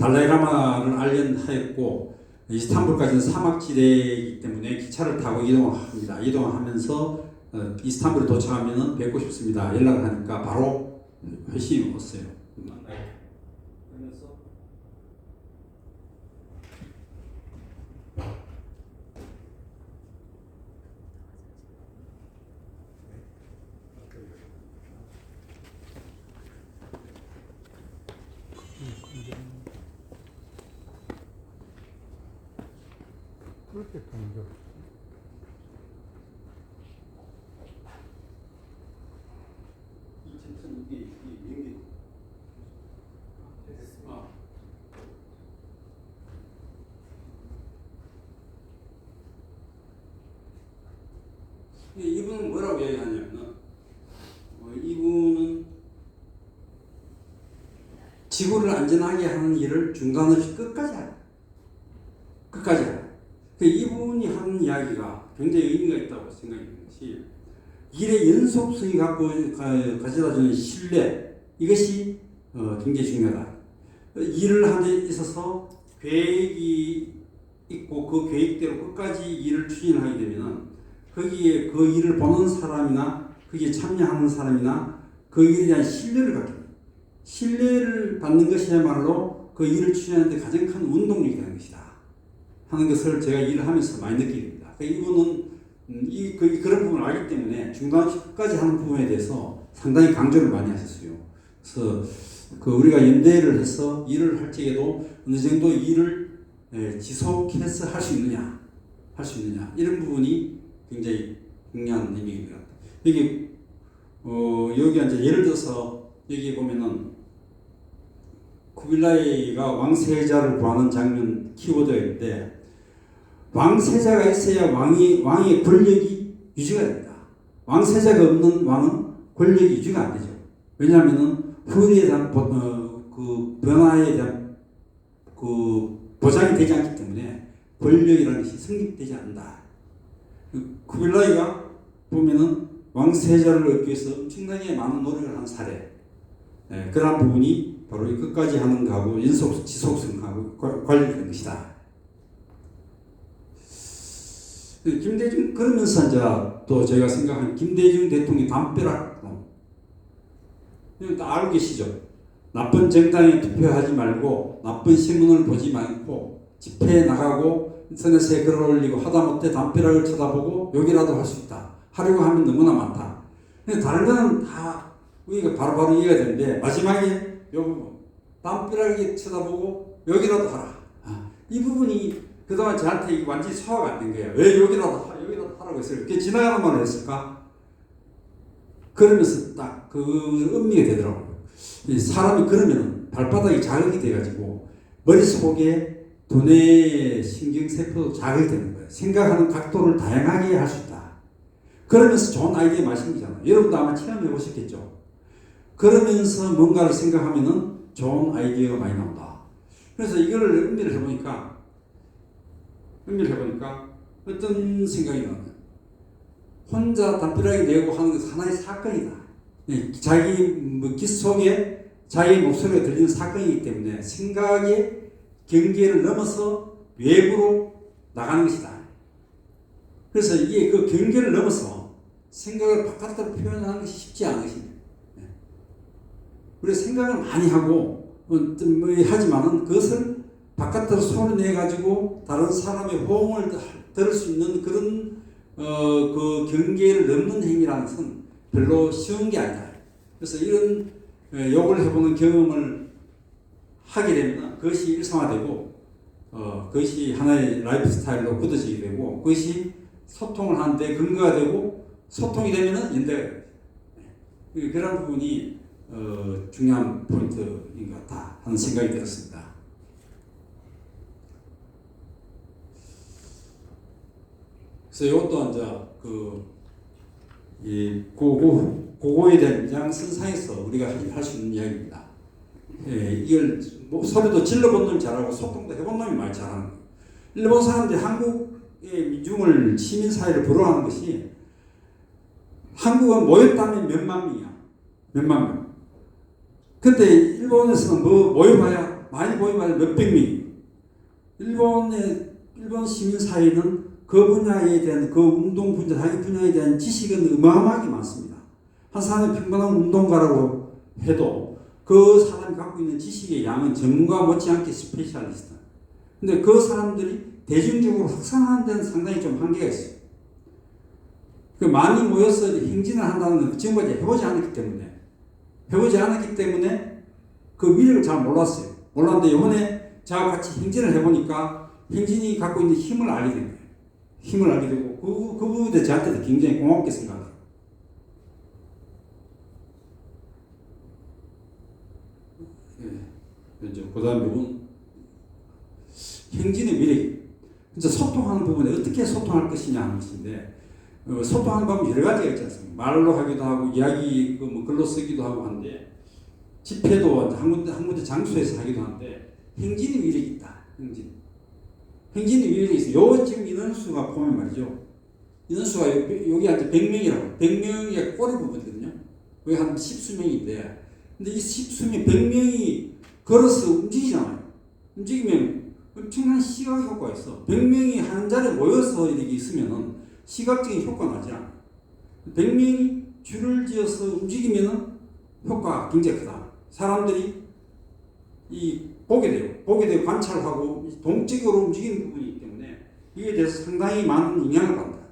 Speaker 2: 달라이라마를 알련하였고 이스탄불까지는 사막지대이기 때문에 기차를 타고 이동합니다. 이동하면서 이스탄불에 도착하면 뵙고 싶습니다. 연락을 하니까 바로 회신이 왔어요. 그러면서
Speaker 3: 그렇게 동작.
Speaker 2: 이분은 뭐라고 이야기하냐면 이분은 지구를 안전하게 하는 일을 중단 없이 끝까지 하라. 끝까지 하라. 이분이 하는 이야기가 굉장히 의미가 있다고 생각하는 것이 일의 연속성이 가져다주는 신뢰, 이것이 굉장히 중요하다. 일을 하는 데 있어서 계획이 있고 그 계획대로 끝까지 일을 추진하게 되면 거기에 그 일을 보는 사람이나 거기에 참여하는 사람이나 그 일에 대한 신뢰를 갖게 됩니다. 신뢰를 받는 것이야말로 그 일을 추진하는 데 가장 큰 운동력이 되는 것이다 하는 것을 제가 일을 하면서 많이 느끼게 됩니다. 이분은 그런 부분을 알기 때문에 중단 없이 끝까지 하는 부분에 대해서 상당히 강조를 많이 하셨어요. 그래서 우리가 연대를 해서 일을 할 적에도 어느 정도 일을 지속해서 할 수 있느냐 이런 부분이 굉장히 중요한 의미입니다. 여기 이제 예를 들어서 여기 보면은 쿠빌라이가 왕세자를 구하는 장면 키워드인데 왕세자가 있어야 왕의 권력이 유지가 됩니다. 왕세자가 없는 왕은 권력이 유지가 안 되죠. 왜냐하면은 후일에 대한 그 변화에 대한 그 보장이 되지 않기 때문에 권력이라는 것이 성립되지 않는다. 쿠빌라이가 보면은 왕세자를 얻기 위해서 엄청나게 많은 노력을 한 사례. 그러한 부분이 바로 이 끝까지 하는 거하고 지속성하고 관련된 것이다. 김대중 그러면서 이제 또 제가 생각하는 김대중 대통령의 담벼락 다 알고 계시죠? 나쁜 정당에 투표하지 말고 나쁜 신문을 보지 말고 집회에 나가고 인터넷에 글을 올리고 하다못해 담벼락을 쳐다보고 여기라도 할 수 있다. 하려고 하면 너무나 많다. 근데 다른 거는 다 우리가 바로바로 이해가 되는데 마지막에 요 부분 담벼락에 쳐다보고 여기라도 하라. 이 부분이 그동안 저한테 완전히 소화가 안 된 거예요. 왜 여기라도 하라고 했어요. 그게 지나가는 말을 했을까? 그러면서 딱 그 음미가 되더라고요. 사람이 그러면 발바닥이 자극이 돼가지고 머릿속에 두뇌 신경세포도 자극이 되는 거예요. 생각하는 각도를 다양하게 할 수 있다. 그러면서 좋은 아이디어 많이 생기잖아요. 여러분도 아마 체험해 보셨겠죠. 그러면서 뭔가를 생각하면은 좋은 아이디어가 많이 나온다. 그래서 이걸 음미를 해보니까 어떤 생각이 나요. 혼자 담벼락에 내고 하는 것은 하나의 사건이다. 자기 깃 속에 자기 목소리가 들리는 사건이기 때문에 생각의 경계를 넘어서 외부로 나가는 것이다. 그래서 이게 그 경계를 넘어서 생각을 바깥으로 표현하는 것이 쉽지 않은 것입니다. 우리가 생각을 많이 하고 하지만은 그것을 바깥으로 소리내가지고 다른 사람의 호응을 들을 수 있는 그런 그 경계를 넘는 행위라는 것은 별로 쉬운 게 아니다. 그래서 이런 욕을 해보는 경험을 하게 되면 그것이 일상화되고 그것이 하나의 라이프 스타일로 굳어지게 되고 그것이 소통을 하는데 근거가 되고 소통이 되면은 연대가 됩니다. 그런 부분이 중요한 포인트인 것 같다 하는 생각이 들었습니다. 그래서 이것도 이제 이 그거에 대한 연장선상에서 우리가 할 수 있는 이야기입니다. 이걸 뭐 소리도 질러본 놈이 잘하고 소통도 해본 놈이 많이 잘하는 거예요. 일본 사람들이 한국의 민중을 시민사회를 부러워하는 것이 한국은 모였다면 몇만 명이야. 몇만 명. 근데 일본에서는 뭐 모여봐야 많이 모여봐야 몇백 명이. 일본 시민사회는 그 분야에 대한 그 운동 분야, 자기 분야에 대한 지식은 어마어마하게 많습니다. 한 사람이 평범한 운동가라고 해도 그 사람이 갖고 있는 지식의 양은 전문가 못지않게 스페셜리스트. 근데 그 사람들이 대중적으로 확산하는 데는 상당히 좀 한계가 있어요. 그 많이 모여서 행진을 한다는 건 지금까지 해보지 않았기 때문에 그 미래를 잘 몰랐어요. 몰랐는데 이번에 제가 같이 행진을 해보니까 행진이 갖고 있는 힘을 알게 된 거예요. 힘을 알게 되고 그 부분에 대해 저한테도 굉장히 고맙게 생각해요. 그 다음에 이건 행진의 미래. 이제 소통하는 부분에 어떻게 소통할 것이냐 하는 것인데 소통하는 방법이 여러 가지가 있지 않습니까? 말로 하기도 하고 이야기 뭐 글로 쓰기도 하고 하는데 집회도 한 군데 장소에서 하기도 하는데 행진의 위력이 있다. 행진의 위력이 있어요. 요 지금 인원수가 보면 말이죠. 인원수가 여기 한테 100명이라고. 100명이 꼬리 부분이거든요. 여기 한 10수명인데 근데 이 10수명 100명이 걸어서 움직이잖아요. 움직이면 엄청난 시각 효과가 있어. 100명이 한 자리에 모여서 이렇게 있으면은 시각적인 효과가 나지 않아. 100명이 줄을 지어서 움직이면은 효과가 굉장히 크다. 사람들이 보게 되고 관찰하고 동적으로 움직이는 부분이기 때문에 이에 대해서 상당히 많은 영향을 받는다.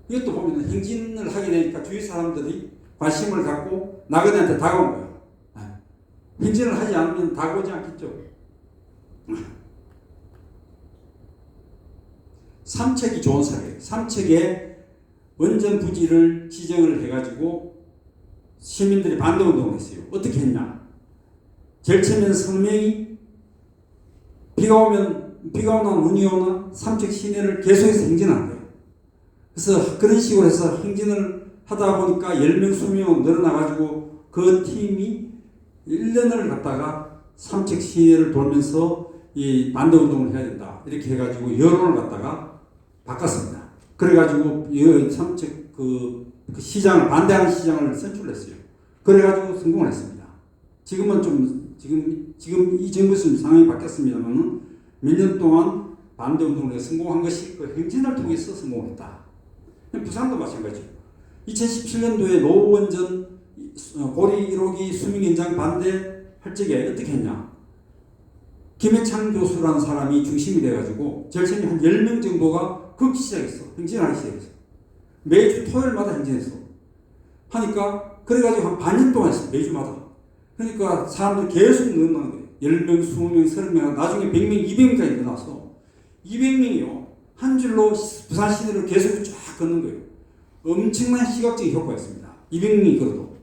Speaker 2: 이것도 보면 행진을 하게 되니까 주위 사람들이 관심을 갖고 나그네한테 다가온 거예요. 행진을 하지 않으면 다가오지 않겠죠. 삼척이 좋은 사례예요. 삼척에 원전 부지를 지정을 해가지고 시민들이 반대운동을 했어요. 어떻게 했냐? 제일 처음에는 성명이 비가 오나 운이 오나 삼척 시내를 계속해서 행진하는 거예요. 그래서 그런 식으로 해서 행진을 하다 보니까 10명, 20명 늘어나가지고 그 팀이 1년을 갖다가 삼척 시내를 돌면서 이 반대운동을 해야 된다. 이렇게 해가지고 여론을 갖다가 바꿨습니다. 그래가지고 삼척 그 시장을, 반대하는 시장을 선출했어요. 그래가지고 성공을 했습니다. 지금은 지금 이 정부에서 상황이 바뀌었습니다만은 몇 년 동안 반대운동을 성공한 것이 그 행진을 통해서 성공했다. 부산도 마찬가지죠. 2017년도에 노원전 고리 1호기 수명 연장 반대할 적에 어떻게 했냐? 김해창 교수라는 사람이 중심이 돼가지고 제일 처음에 한 10명 정도가 걷기 시작했어. 행진하기 시작했어. 매주 토요일마다 행진했어. 하니까 그래가지고 한 반년 동안 했어. 매주마다. 그러니까 사람들이 계속 늘어나는 거예요. 10명, 20명, 30명, 나중에 100명, 200명까지 늘어나서 200명이요. 한 줄로 부산 시내를 계속 쫙 걷는 거예요. 엄청난 시각적인 효과였습니다. 200명이 걸어도.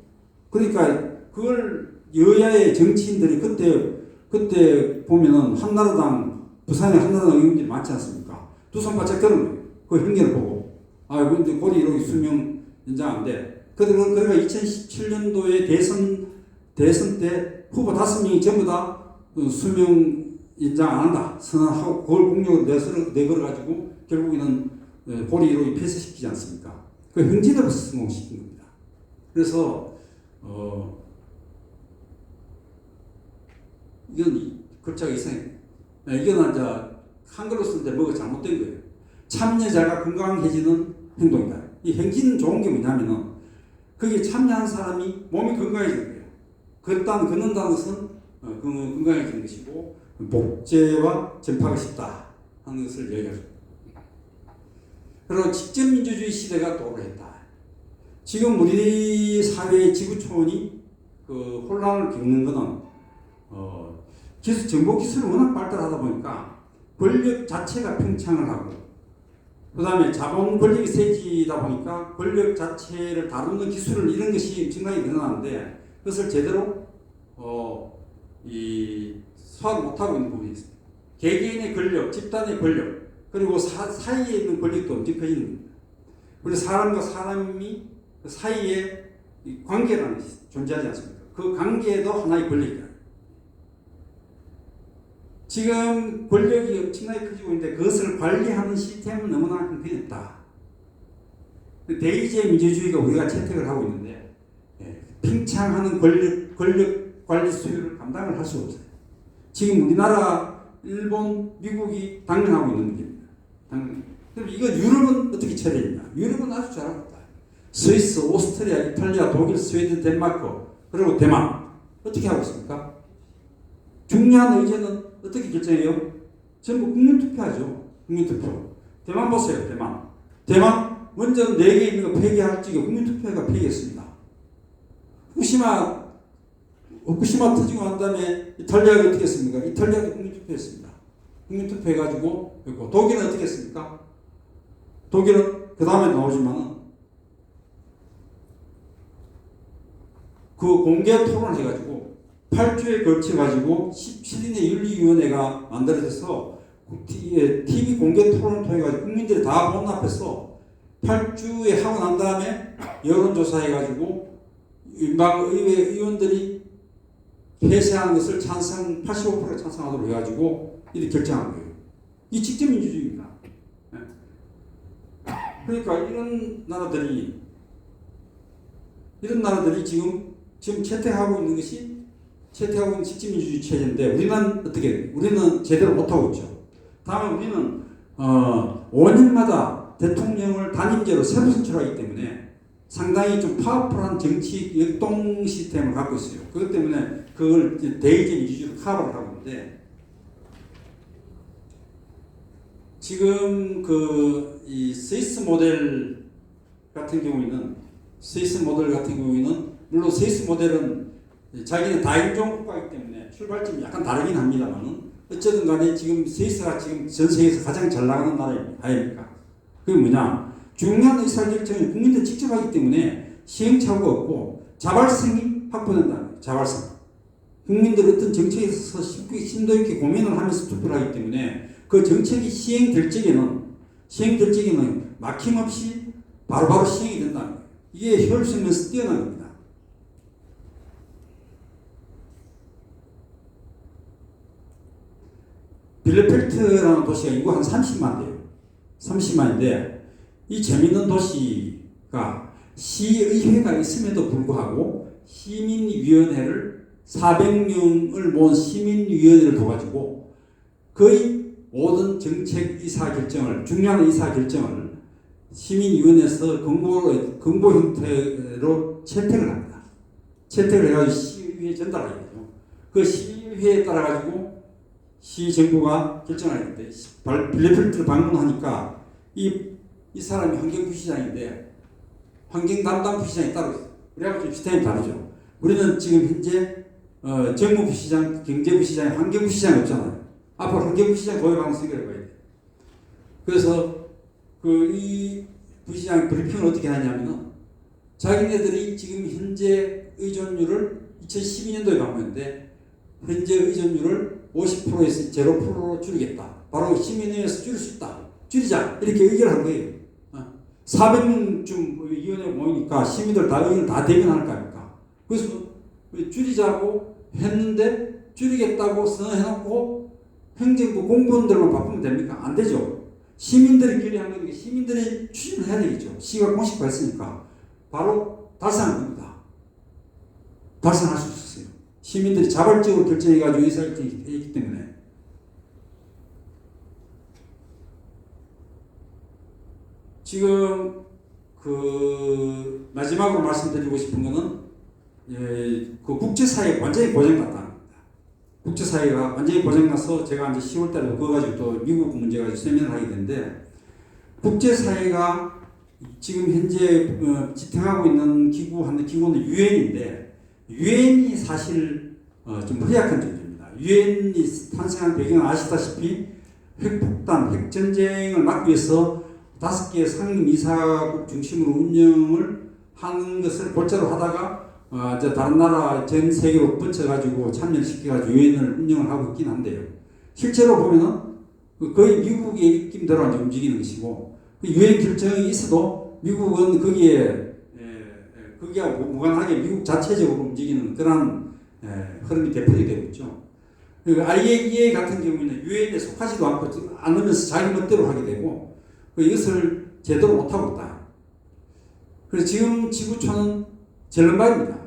Speaker 2: 그러니까 그걸 여야의 정치인들이 그때 보면은 한나라당, 부산에 한나라당 의원들이 많지 않습니까? 두 손 바짝 드는 거예요. 그 행렬을 보고. 근데 고리 1호기 수명 연장 안 돼. 그러니까 2017년도에 대선 때 후보 5명이 전부 다 수명 연장 안 한다 선언하고 그걸 공약으로 내걸어가지고 결국에는 고리 1호기 폐쇄시키지 않습니까? 그 행진으로 성공시킨 겁니다. 그래서 이건 글자가 이상해. 이건 이제 한글로 쓸 때 뭐가 잘못된 거예요. 참여자가 건강해지는 행동이다. 이 행진은 좋은 게 뭐냐면은 거기에 참여한 사람이 몸이 건강해지는 거예요. 걷는다는 것은 건강해지는 것이고 복제와 전파가 쉽다 하는 것을 얘기하죠. 그리고 직접민주주의 시대가 도래했다. 지금 우리 사회의 지구촌이 그 혼란을 겪는 것은 정보 기술이 워낙 발달하다 보니까 권력 자체가 팽창을 하고 그 다음에 자본 권력이 세지다 보니까 권력 자체를 다루는 기술을 이런 것이 엄청나게 늘어나는데 그것을 제대로 소화를 못하고 있는 부분이 있습니다. 개개인의 권력, 집단의 권력 그리고 사이에 있는 권력도 엄청 커지는 겁니다. 우리 사람과 사람이 그 사이에 이 관계라는 것이 존재하지 않습니까? 그 관계도 하나의 권력이다. 지금 권력이 엄청나게 커지고 있는데 그것을 관리하는 시스템은 너무나 형편없다. 대의제 민주주의가 우리가 채택을 하고 있는데 팽창하는 권력 관리 수요를 감당을 할 수 없어요. 지금 우리나라, 일본, 미국이 당면하고 있는 문제입니다. 그럼 이거 유럽은 어떻게 처리했냐? 유럽은 아주 잘하고 있다. 스위스, 오스트리아, 이탈리아, 독일, 스웨덴, 덴마크, 그리고 대만 어떻게 하고 있습니까? 중요한 의제는 어떻게 결정해요? 전부 국민투표하죠. 국민투표. 대만 보세요. 대만 먼저 4개 있는 거 폐기할 적에 국민투표가 폐기했습니다. 후쿠시마 터지고 난 다음에 이탈리아가 어떻게 했습니까? 이탈리아도 국민투표했습니다. 국민투표 해가지고 했고, 독일은 어떻게 했습니까? 독일은 그 다음에 나오지만은 그 공개 토론을 해가지고 8주에 걸쳐가지고 17인의 윤리위원회가 만들어져서 TV 공개 토론을 통해가지고 국민들이 다 본 앞에서 8주에 하고 난 다음에 여론조사해가지고 의회 의원들이 폐쇄하는 것을 85%가 찬성하도록 해가지고 이렇게 결정한 거예요. 이 직접 민주주의입니다. 그러니까 이런 나라들이 지금 채택하고 있는 것이 채택하고 있는 직접 민주주의 체제인데 우리는 어떻게? 우리는 제대로 못하고 있죠. 다음에 우리는 5년마다 대통령을 단임제로 새로 선출하기 때문에 상당히 좀 파워풀한 정치 역동 시스템을 갖고 있어요. 그것 때문에 그걸 대의제 민주주의로 커버를 하고 있는데 지금 이 스위스 모델 같은 경우에는 물론 스위스 모델은 자기는 다인종 국가이기 때문에 출발점이 약간 다르긴 합니다만은 어쨌든 간에 지금 스위스가 지금 전 세계에서 가장 잘 나가는 나라 아닙니까? 그게 뭐냐? 중요한 의사결정을 국민들이 직접 하기 때문에 시행착오가 없고 자발성이 확보된다는 거예요. 자발성. 국민들이 어떤 정책에 있어서 쉽게 심도 있게 고민을 하면서 투표를 하기 때문에 그 정책이 시행될 적에는 막힘없이 바로바로 시행이 된다는 거예요. 이게 효율성에서 뛰어난 겁니다. 빌레펠트라는 도시가 인구 한 30만 대예요. 30만인데 이 재밌는 도시가 시의회가 있음에도 불구하고 시민위원회를 400명을 모은 시민위원회를 둬가지고 거의 모든 정책 의사결정을 중요한 의사결정을 시민위원회에서 공보 형태로 채택을 합니다. 채택을 해가지고 시의회에 전달하게 되죠. 그 시의회에 따라가지고 시정부가 결정하는데 빌레펠트를 방문하니까 이 사람이 환경부시장인데 환경 담당 부시장이 따로 있어요. 우리하고 좀 시스템이 다르죠. 우리는 지금 현재 정무부시장, 경제부시장, 환경부시장이 없잖아요. 앞으로 환경부시장 도입하는 생각을 해봐야 돼요. 그래서 이 부시장 브리핑을 어떻게 하냐면은 자기네들이 지금 현재 의존율을 2012년도에 방문했는데 현재 의존율을 50%에서 0%로 줄이겠다. 바로 시민회에서 줄일 수 있다. 줄이자. 이렇게 의결을 한 거예요. 400명쯤 위원회가 모이니까 시민들 다 의견을 다 대변할 거 아닙니까? 그래서 줄이자고 했는데 줄이겠다고 선언해놓고 행정부 공무원들만 바꾸면 됩니까? 안 되죠. 시민들이 결의한 거니까 시민들이 추진을 해야 되겠죠. 시가 공식화했으니까 바로 달성한 겁니다. 달성할 수 있었어요. 시민들이 자발적으로 결정해가지고 의사결정이 했기 때문에. 지금 마지막으로 말씀드리고 싶은 거는 그 국제사회가 완전히 고장났다는 겁니다. 국제사회가 완전히 고장나서 제가 이제 10월달에 그거 가지고 또 미국 문제 가지고 세미나를 하게 됐는데 국제사회가 지금 현재 지탱하고 있는 기구는 유엔인데 유엔이 사실 좀 허약한 존재입니다. 유엔이 탄생한 배경은 아시다시피 핵폭탄, 핵전쟁을 막기 위해서 5개의 상임이사국 중심으로 운영을 하는 것을 골자로 하다가 이제 다른 나라 전 세계로 뻗쳐가지고 참여시켜가지고 유엔을 운영을 하고 있긴 한데요. 실제로 보면은 거의 미국의 입김대로 이제 움직이는 것이고 유엔 결정이 있어도 미국은 거기하고 무관하게 미국 자체적으로 움직이는 그런 흐름이 되풀이 되고 있죠. 그리고 IAEA 같은 경우에는 유엔에 속하지도 않으면서 자기 멋대로 하게 되고 이것을 제대로 못하고 있다. 그래서 지금 지구촌은 젤른바입니다.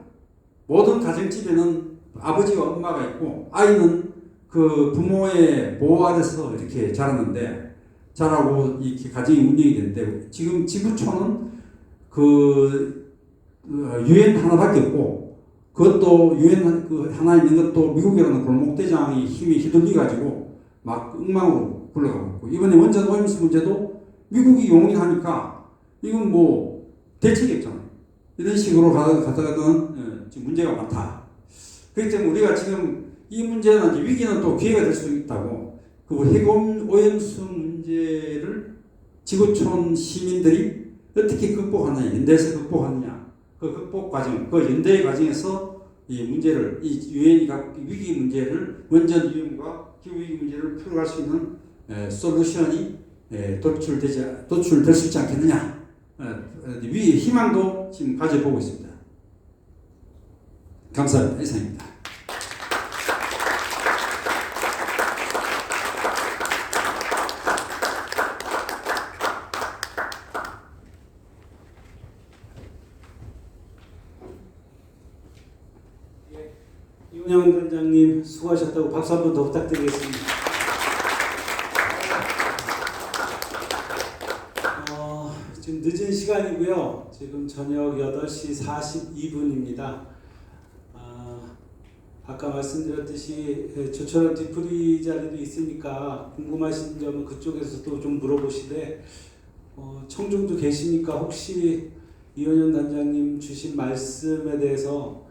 Speaker 2: 모든 가정집에는 아버지와 엄마가 있고 아이는 그 부모의 보호 아래서 이렇게 자라고 이렇게 가정이 운영이 되는데 지금 지구촌은 그 유엔 하나밖에 없고 그것도 유엔 그 하나 있는 것도 미국이라는 골목대장이 힘이 휘둘리 가지고 막 엉망으로 굴러가고 있고 이번에 원전 오염수 문제도 미국이 용인하니까 이건 뭐 대책이 없잖아요. 이런 식으로 가다가는 지금 문제가 많다. 그렇기 때문에 우리가 지금 이 문제는 이제 위기는 또 기회가 될 수 있다고 그 핵오염수 문제를 지구촌 시민들이 어떻게 극복하느냐, 연대에서 극복하느냐, 그 극복 과정, 그 연대의 과정에서 이 문제를, 이 유엔이 위기 문제를 원전 위험과 기후 위기 문제를 풀어갈 수 있는 솔루션이 도출될 수 있지 않겠느냐, 위의 희망도 지금 가져보고 있습니다. 감사합니다. 이상입니다.
Speaker 1: 이훈영 단장님 수고하셨다고 박수 한 번 더 부탁드리겠습니다. 지금 늦은 시간이고요. 지금 저녁 8시 42분입니다. 아까 말씀드렸듯이 저처럼 뒤풀이 자리도 있으니까 궁금하신 점은 그쪽에서도 좀 물어보시되 청중도 계시니까 혹시 이원영 단장님 주신 말씀에 대해서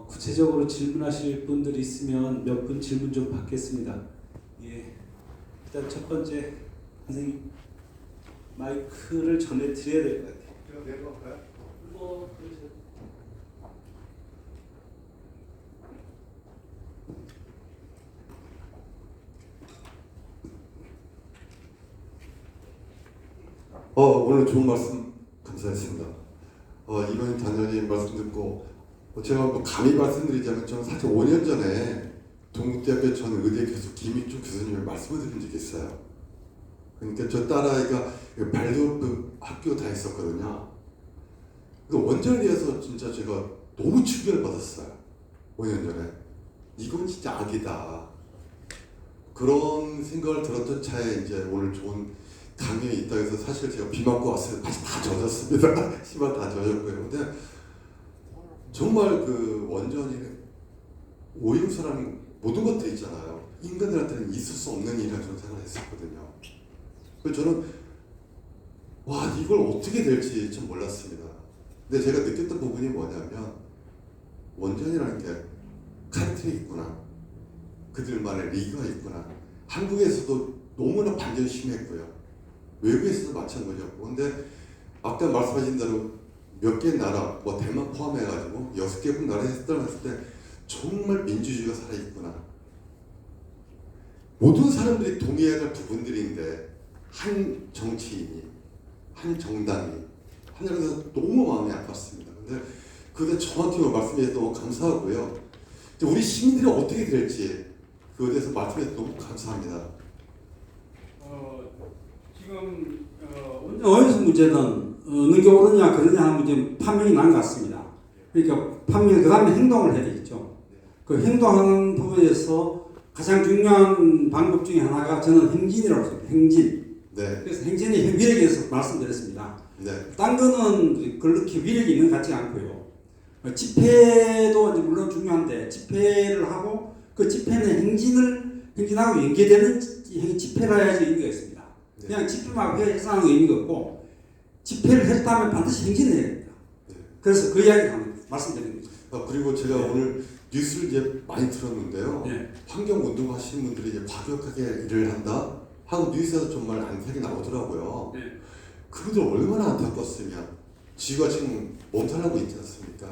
Speaker 1: 구체적으로 질문하실 분들이 있으면 몇 분 질문 좀 받겠습니다. 예, 일단 첫 번째 선생님 마이크를 전해드려야 될 것 같아요.
Speaker 4: 제가 내려갈까요?
Speaker 1: 그러죠.
Speaker 4: 오늘 좋은 말씀 감사했습니다. 이번 단장님 말씀 듣고 제가 뭐 감히 말씀드리자면 저는 사실 5년 전에 동국대학교 전 의대 교수 김익중 교수님의 말씀을 드린 적이 있어요. 그러니까 저 딸아이가 발도프 학교 다녔었거든요. 그래서 원전에 대해서 진짜 제가 너무 충격을 받았어요. 5년 전에. 이건 진짜 악이다. 그런 생각을 들었던 차에 이제 오늘 좋은 강연이 있다 해서 사실 제가 비 맞고 왔어요. 다시 다 젖었습니다. 씨발 다 젖었고요. 근데 정말 그 원전이 오염수라는 모든 것들이 있잖아요. 인간들한테는 있을 수 없는 일이라고 저는 생각을 했었거든요. 그래서 저는 와 이걸 어떻게 될지 참 몰랐습니다. 근데 제가 느꼈던 부분이 뭐냐면 원전이라는 게 카르텔이 있구나. 그들만의 리그가 있구나. 한국에서도 너무나 반전이 심했고요. 외국에서도 마찬가지였고. 근데 아까 말씀하신 대로 몇 개 나라, 뭐 대만 포함해가지고 6개국 나라에 했을 때 정말 민주주의가 살아있구나. 모든 사람들이 동의해야 할 부분들인데 한 정치인이, 한 정당이 하냐고 너무 마음이 아팠습니다. 근데 그게 정확히 말씀해 주셔서 감사하고요. 우리 시민들이 어떻게 될지 그거에 대해서 말씀해 주셔서 너무 감사합니다.
Speaker 2: 지금 오염수 문제는 어느 게 옳으냐 그러냐 하는 문제 판명이 난 것 같습니다. 그러니까 판명 그 다음에 행동을 해야 되겠죠. 그 행동하는 부분에서 가장 중요한 방법 중에 하나가 저는 행진이라고 생각해요. 행진.
Speaker 4: 네.
Speaker 2: 그래서 행진이 위력에 대해서 말씀드렸습니다.
Speaker 4: 네.
Speaker 2: 딴 거는 그렇게 위력이 있는 것 같지 않고요. 집회도 이제 물론 중요한데 집회를 하고 그 집회는 행진하고 연계되는 집회를 해야지 의미가 있습니다.
Speaker 4: 네.
Speaker 2: 그냥 집회만 해서는 의미가 없고 집회를 했다면 반드시 행진을 해야 됩니다.
Speaker 4: 네.
Speaker 2: 그래서 그 이야기를 말씀드리는 거죠.
Speaker 4: 그리고 제가
Speaker 2: 네.
Speaker 4: 오늘 뉴스를 이제 많이 들었는데요.
Speaker 2: 네.
Speaker 4: 환경 운동 하시는 분들이 이제 과격하게 일을 한다 하고 뉴스에서 정말 안타깝게 나오더라고요.
Speaker 2: 네.
Speaker 4: 그분들 얼마나 안타깝으면 지구가 지금 몸살하고 있지 않습니까?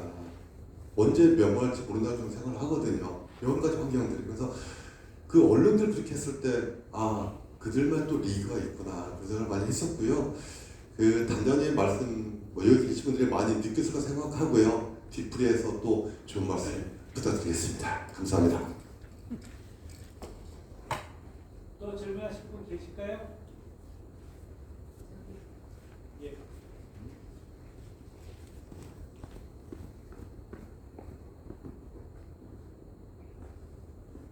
Speaker 4: 언제 멸망할지 모른다고 저는 생각을 하거든요. 여러 가지 환경들이. 그래서 그 언론들 그렇게 했을 때 그들만 또 리그가 있구나 그 생각을 많이 했었고요. 그 단장님 말씀 여기 계신 분들이 많이 느껴서 생각하고요. 뒤풀이해서 또 좋은 말씀 부탁드리겠습니다. 감사합니다.
Speaker 1: 또 질문하실 분 계실까요? 예.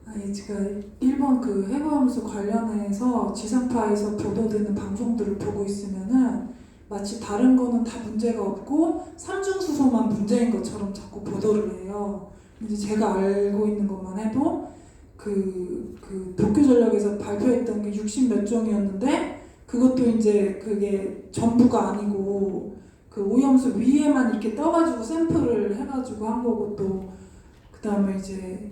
Speaker 5: 아니 제가 일본 그 해부함수 관련해서 지상파에서 보도되는 방송들을 보고 있으면은 마치 다른 거는 다 문제가 없고 삼중수소만 문제인 것처럼 자꾸 보도를 해요. 이제 제가 알고 있는 것만 해도 그 도쿄전력에서 발표했던 게 60몇 종이었는데 그것도 이제 그게 전부가 아니고 그 오염수 위에만 이렇게 떠가지고 샘플을 해가지고 한 거고 또 그다음에 이제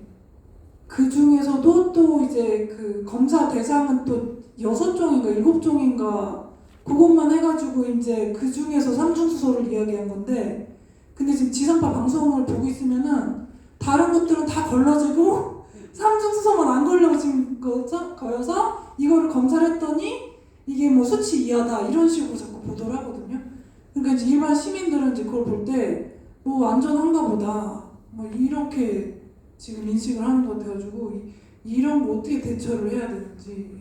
Speaker 5: 그 중에서도 또 이제 그 검사 대상은 또 6종인가 7종인가 그것만 해가지고 이제 그 중에서 삼중수소를 이야기한 건데 근데 지금 지상파 방송을 보고 있으면은 다른 것들은 다 걸러지고 삼중수소만 안 걸러진 거여서 이거를 검사를 했더니 이게 뭐 수치 이하다 이런 식으로 자꾸 보도를 하거든요. 그러니까 이제 일반 시민들은 이제 그걸 볼 때 뭐 안전한가 보다 뭐 이렇게 지금 인식을 하는 것 같아가지고 이런 거 어떻게 대처를 해야 되는지.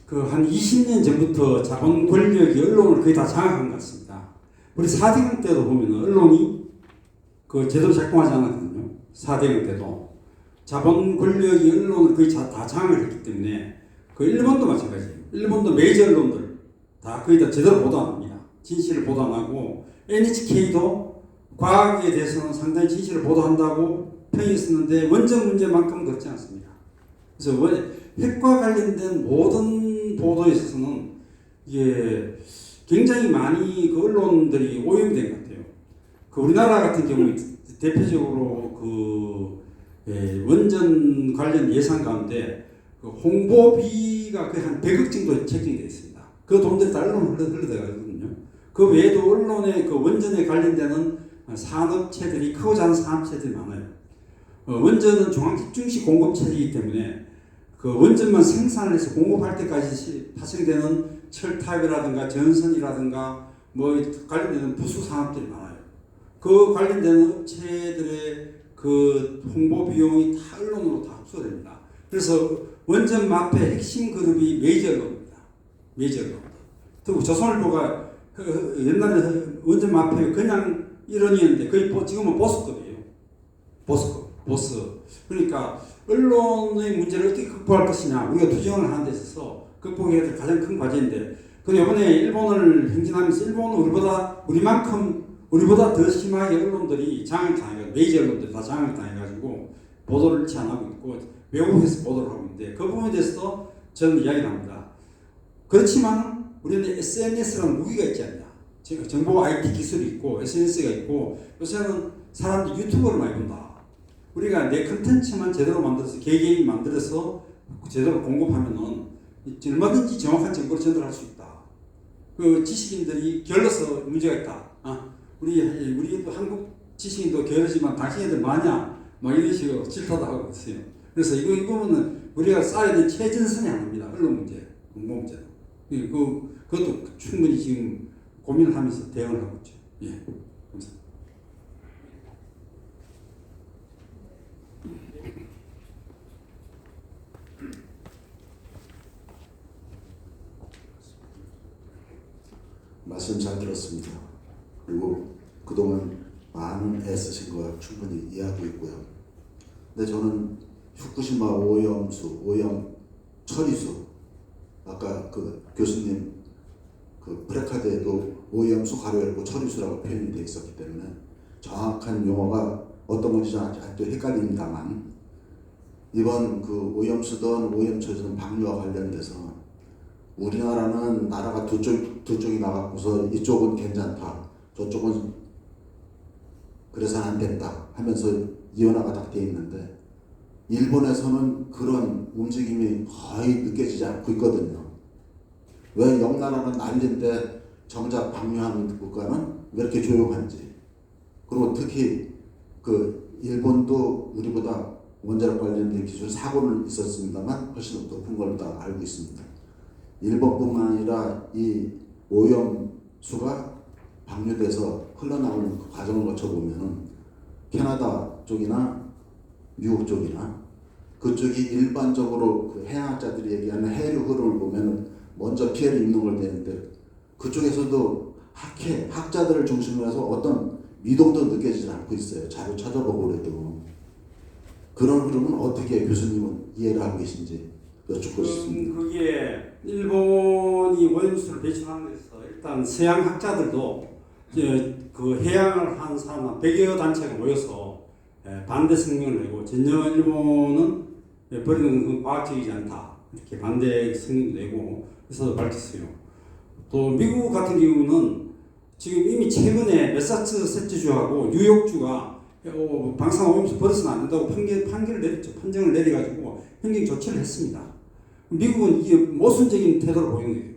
Speaker 2: 그 한 20년 전부터 자본 권력이 언론을 거의 다 장악한 것 같습니다. 우리 4대강 때도 보면 언론이 그 제대로 작동하지 않았거든요. 4대강 때도 자본 권력이 언론을 거의 다 장악을 했기 때문에 그 일본도 마찬가지예요. 일본도 메이저 언론들 다 거의 다 제대로 보도 안 합니다. 진실을 보도 안 하고 NHK도 과학에 대해서는 상당히 진실을 보도한다고 평했었는데 원전 문제만큼 그렇지 않습니다. 그래서 핵과 관련된 모든 보도에 있어서는 이게 굉장히 많이 그 언론들이 오염된 것 같아요. 그 우리나라 같은 경우에 대표적으로 그 원전 관련 예산 가운데 그 홍보비가 거의 한 100억 정도 책정이 되어 있습니다. 그 돈들이 다 언론으로 흘러들어가거든요. 그 외에도 언론에 그 원전에 관련되는 산업체들이 크고 작은 산업체들이 많아요. 원전은 중앙집중식 공급체이기 때문에 그 원전만 생산을 해서 공급할 때까지 파생되는 철탑이라든가 전선이라든가 뭐 관련되는 부수 산업들이 많아요. 그 관련되는 업체들의 그 홍보 비용이 다 언론으로 다 흡수됩니다. 그래서 원전 마페 핵심 그룹이 메이저 언론입니다. 메이저 언론. 특히 조선일보가 옛날에 원전 마페 그냥 일원이었는데 거의 지금은 보스급이에요. 보스. 그러니까 언론의 문제를 어떻게 극복할 것이냐 우리가 투쟁을 하는 데 있어서 극복해야 될 가장 큰 과제인데 근데 이번에 일본을 행진하면서 일본은 우리보다 더 심하게 언론들이 장을 당해가지고 메이저 언론들이 다 장을 당해가지고 보도를 잘 안 하고 있고 외국에서 보도를 하고 있는데 그 부분에 대해서도 저는 이야기를 합니다. 그렇지만 우리는 SNS라는 무기가 있지 않냐. 정보 IT 기술이 있고 SNS가 있고 요새는 사람들이 유튜브를 많이 본다. 우리가 내 컨텐츠만 제대로 만들어서 개개인이 만들어서 제대로 공급하면은 얼마든지 정확한 정보를 전달할 수 있다. 그 지식인들이 게을러서 문제가 있다. 우리도 한국 지식인도 게으르지만 당신애들 마냐? 막 이런 식으로 질타도 하고 있어요. 그래서 이 부분은 우리가 쌓아야 될 최전선이 아닙니다. 언론 문제, 공보 문제. 그것도 충분히 지금 고민을 하면서 대응을 하고 있죠. 예, 감사합니다.
Speaker 6: 말씀 잘 들었습니다. 그리고 그동안 많은 애쓰신 거 충분히 이해하고 있고요. 근데 저는 후쿠시마 오염수, 오염 처리수 아까 그 교수님 그 프레카드에도 오염수 가로 열고 처리수라고 표현이 되어 있었기 때문에 정확한 용어가 어떤 건지 아직도 헷갈립니다만 이번 그 오염수든 오염처리든 방류와 관련돼서 우리나라는 나라가 두 쪽이 나가고서 이쪽은 괜찮다, 저쪽은 그래서는 안 된다 하면서 이원화가 딱 돼 있는데 일본에서는 그런 움직임이 거의 느껴지지 않고 있거든요. 왜 옆나라는 난리인데 정작 방류하는 국가는 왜 이렇게 조용한지. 그리고 특히 그 일본도 우리보다 원자력 관련된 기술 사고는 있었습니다만 훨씬 높은 걸 다 알고 있습니다. 일본뿐만 아니라 이 오염 수가 방류돼서 흘러나오는 그 과정을 거쳐보면은 캐나다 쪽이나 미국 쪽이나 그쪽이 일반적으로 그 해양학자들이 얘기하는 해류 흐름을 보면은 먼저 피해를 입는 걸 되는데 그쪽에서도 학자들을 중심으로 해서 어떤 미동도 느껴지지 않고 있어요. 자료 찾아보고 그래도. 그런 흐름은 어떻게 교수님은 이해를 하고 계신지 여쭙고 싶습니다.
Speaker 2: 그게 일본이 오염수를 배출하는 데서 일단 서양 학자들도 그 해양을 한 사람 100여 단체가 모여서 반대 성명을 내고 전혀 일본은 버리는 건 과학적이지 않다 이렇게 반대 성명을 내고 그래서 밝혔어요. 또 미국 같은 경우는 지금 이미 최근에 매사추세츠주하고 뉴욕주가 방사능 오염수 버려서는 안 된다고 판결을 내렸죠. 판정을 내려가지고 행정 조치를 했습니다. 미국은 이게 모순적인 태도를 보이는 거예요.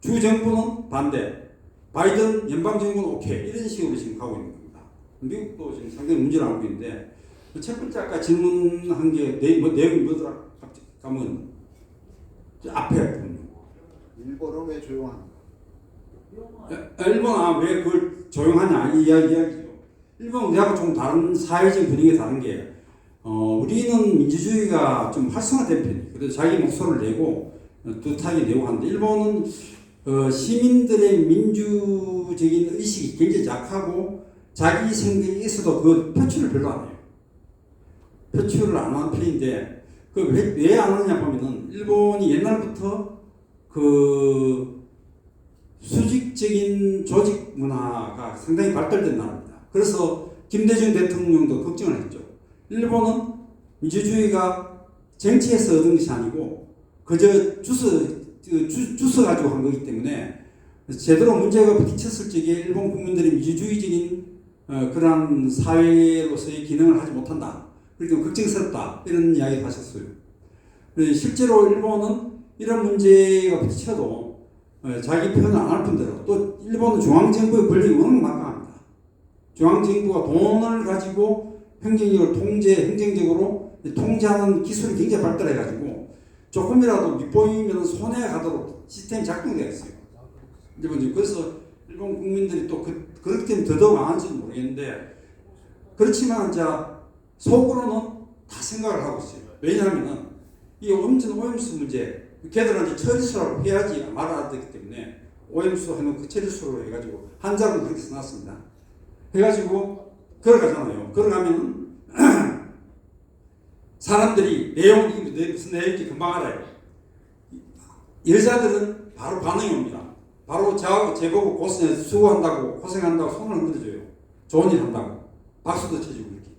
Speaker 2: 주 정부는 반대, 바이든 연방 정부는 오케이 이런 식으로 지금 가고 있는 겁니다. 미국도 지금 상당히 문제를 안고 있는데 첫 번째 아까 질문한 게 내용이 뭐더라? 갑자기 가면 앞에 부분요.
Speaker 6: 일본은 왜 조용한가?
Speaker 2: 일본 왜 그걸 조용하냐 이 이야기죠. 일본 우리하고 좀 다른 사회적 분위기가 다른 게 우리는 민주주의가 좀 활성화된 편이에요. 그래서 자기 목소리를 내고 뜻하게 내고 하는데 일본은 시민들의 민주적인 의식이 굉장히 약하고 자기 생각이 있어도 그 표출을 별로 안 해요. 표출을 안 하는 편인데 그 왜 안 하느냐 보면은 일본이 옛날부터 그 수직적인 조직 문화가 상당히 발달된 나라입니다. 그래서 김대중 대통령도 걱정을 했죠. 일본은 민주주의가 정치에서 얻은 것이 아니고 그저 주워 가지고 한 거기 때문에 제대로 문제가 부딪혔을 적에 일본 국민들이 민주주의적인 그러한 사회로서의 기능을 하지 못한다. 그러니까 걱정스럽다. 이런 이야기를 하셨어요. 실제로 일본은 이런 문제가 부딪혀도 자기 표현을 안 할 뿐더러 또 일본은 중앙정부의 권력이 워낙 막강합니다. 중앙정부가 돈을 가지고 행정적으로 통제하는 기술이 굉장히 발달해가지고 조금이라도 밑보이면 손해가 가도록 시스템이 작동되어 있어요. 그래서 일본 국민들이 또 그렇기 때문에 더더욱 강한지는 모르겠는데 그렇지만 이제 속으로는 다 생각을 하고 있어요. 왜냐하면 이 오염수 문제 걔들은 이제 처리수라고 해야지 말아야 되기 때문에 오염수 해놓고 처리수로 해가지고 한자로 그렇게 써놨습니다. 해가지고 걸어가잖아요. 걸어가면 사람들이 내용이 무슨 내용인지 금방 알아요. 여자들은 바로 반응이 옵니다. 바로 저하고 제보고 수고한다고 고생한다고 손을 흔들어줘요. 좋은 일 한다고 박수도 쳐주고 이렇게.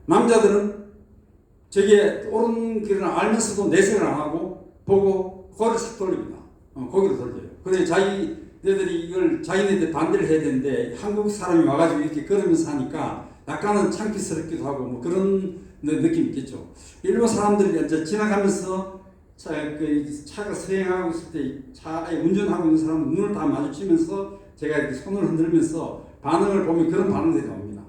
Speaker 2: 남자들은 저게 옳은 길을 알면서도 내색을 안 하고 보고 고개를 싹 돌립니다. 고개를 돌려요. 그래 자기네들이 이걸 자기네들 반대를 해야 되는데 한국 사람이 와가지고 이렇게 걸으면서 하니까 약간은 창피스럽기도 하고 뭐 그런 느낌이 있겠죠. 일본 사람들이 이제 지나가면서 차가 서행하고 있을 때 차에 운전하고 있는 사람 눈을 다 마주치면서 제가 이렇게 손을 흔들면서 반응을 보면 그런 반응들이 나옵니다.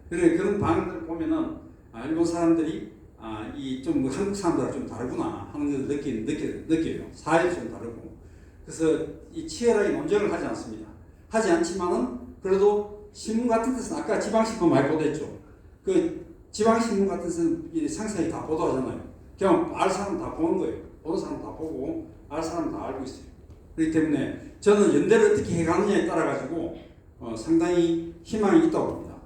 Speaker 2: 그래 그런 반응들을 보면은 일본 사람들이 이 좀 한국 사람들하고 좀 다르구나 하는 걸 느껴요. 사회도 좀 다르고. 그래서 이 치열하게 논쟁을 하지 않습니다. 하지 않지만은 그래도 신문 같은 데서는 아까 지방신문 많이 보도했죠. 그 지방신문 같은 데서는 상세히 다 보도하잖아요. 그냥 알 사람 다 보는 거예요. 보는 사람 다 보고 알 사람 다 알고 있어요. 그렇기 때문에 저는 연대를 어떻게 해가느냐에 따라 가지고 상당히 희망이 있다고 봅니다.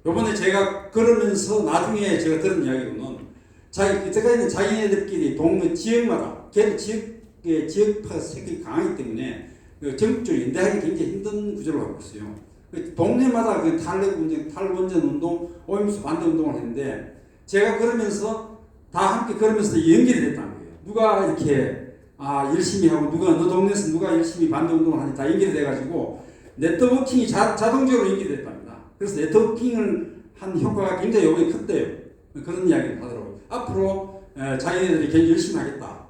Speaker 2: 요번에 제가 걸으면서 나중에 제가 들은 이야기로는 이때까지는 자기네들끼리 동네 지역마다 걔도 지역파가 성격이 강하기 때문에 전국적으로 연대하기 굉장히 힘든 구조를 갖고 있어요. 동네마다 그 탈원전 운동, 오염수 반대 운동을 했는데 제가 걸으면서 다 함께 걸으면서 연결이 됐다는 거예요. 누가 이렇게 열심히 하고 너 동네에서 누가 열심히 반대 운동을 하니 다 연결이 돼가지고 네트워킹이 자동적으로 연결이 됐답니다. 그래서 네트워킹을 한 효과가 굉장히 요번에 컸대요. 그런 이야기를 하더라고요. 앞으로 자기네들이 굉장히 열심히 하겠다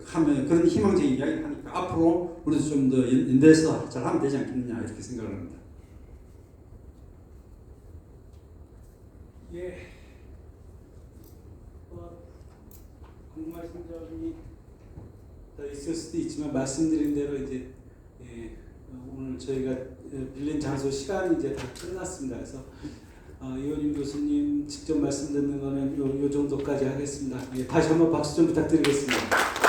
Speaker 2: 하면 그런 희망적인 이야기를 하니까 앞으로 우리도 좀 더 연대해서 잘 하면 되지 않겠느냐 이렇게 생각을 합니다.
Speaker 1: 예. 궁금하신 점이 더 있을 수도 있지만 말씀드린 대로 이제 오늘 저희가 빌린 장소 시간이 이제 다 끝났습니다. 그래서 이원임 교수님 직접 말씀 듣는 거는 요 정도까지 하겠습니다. 예, 다시 한번 박수 좀 부탁드리겠습니다.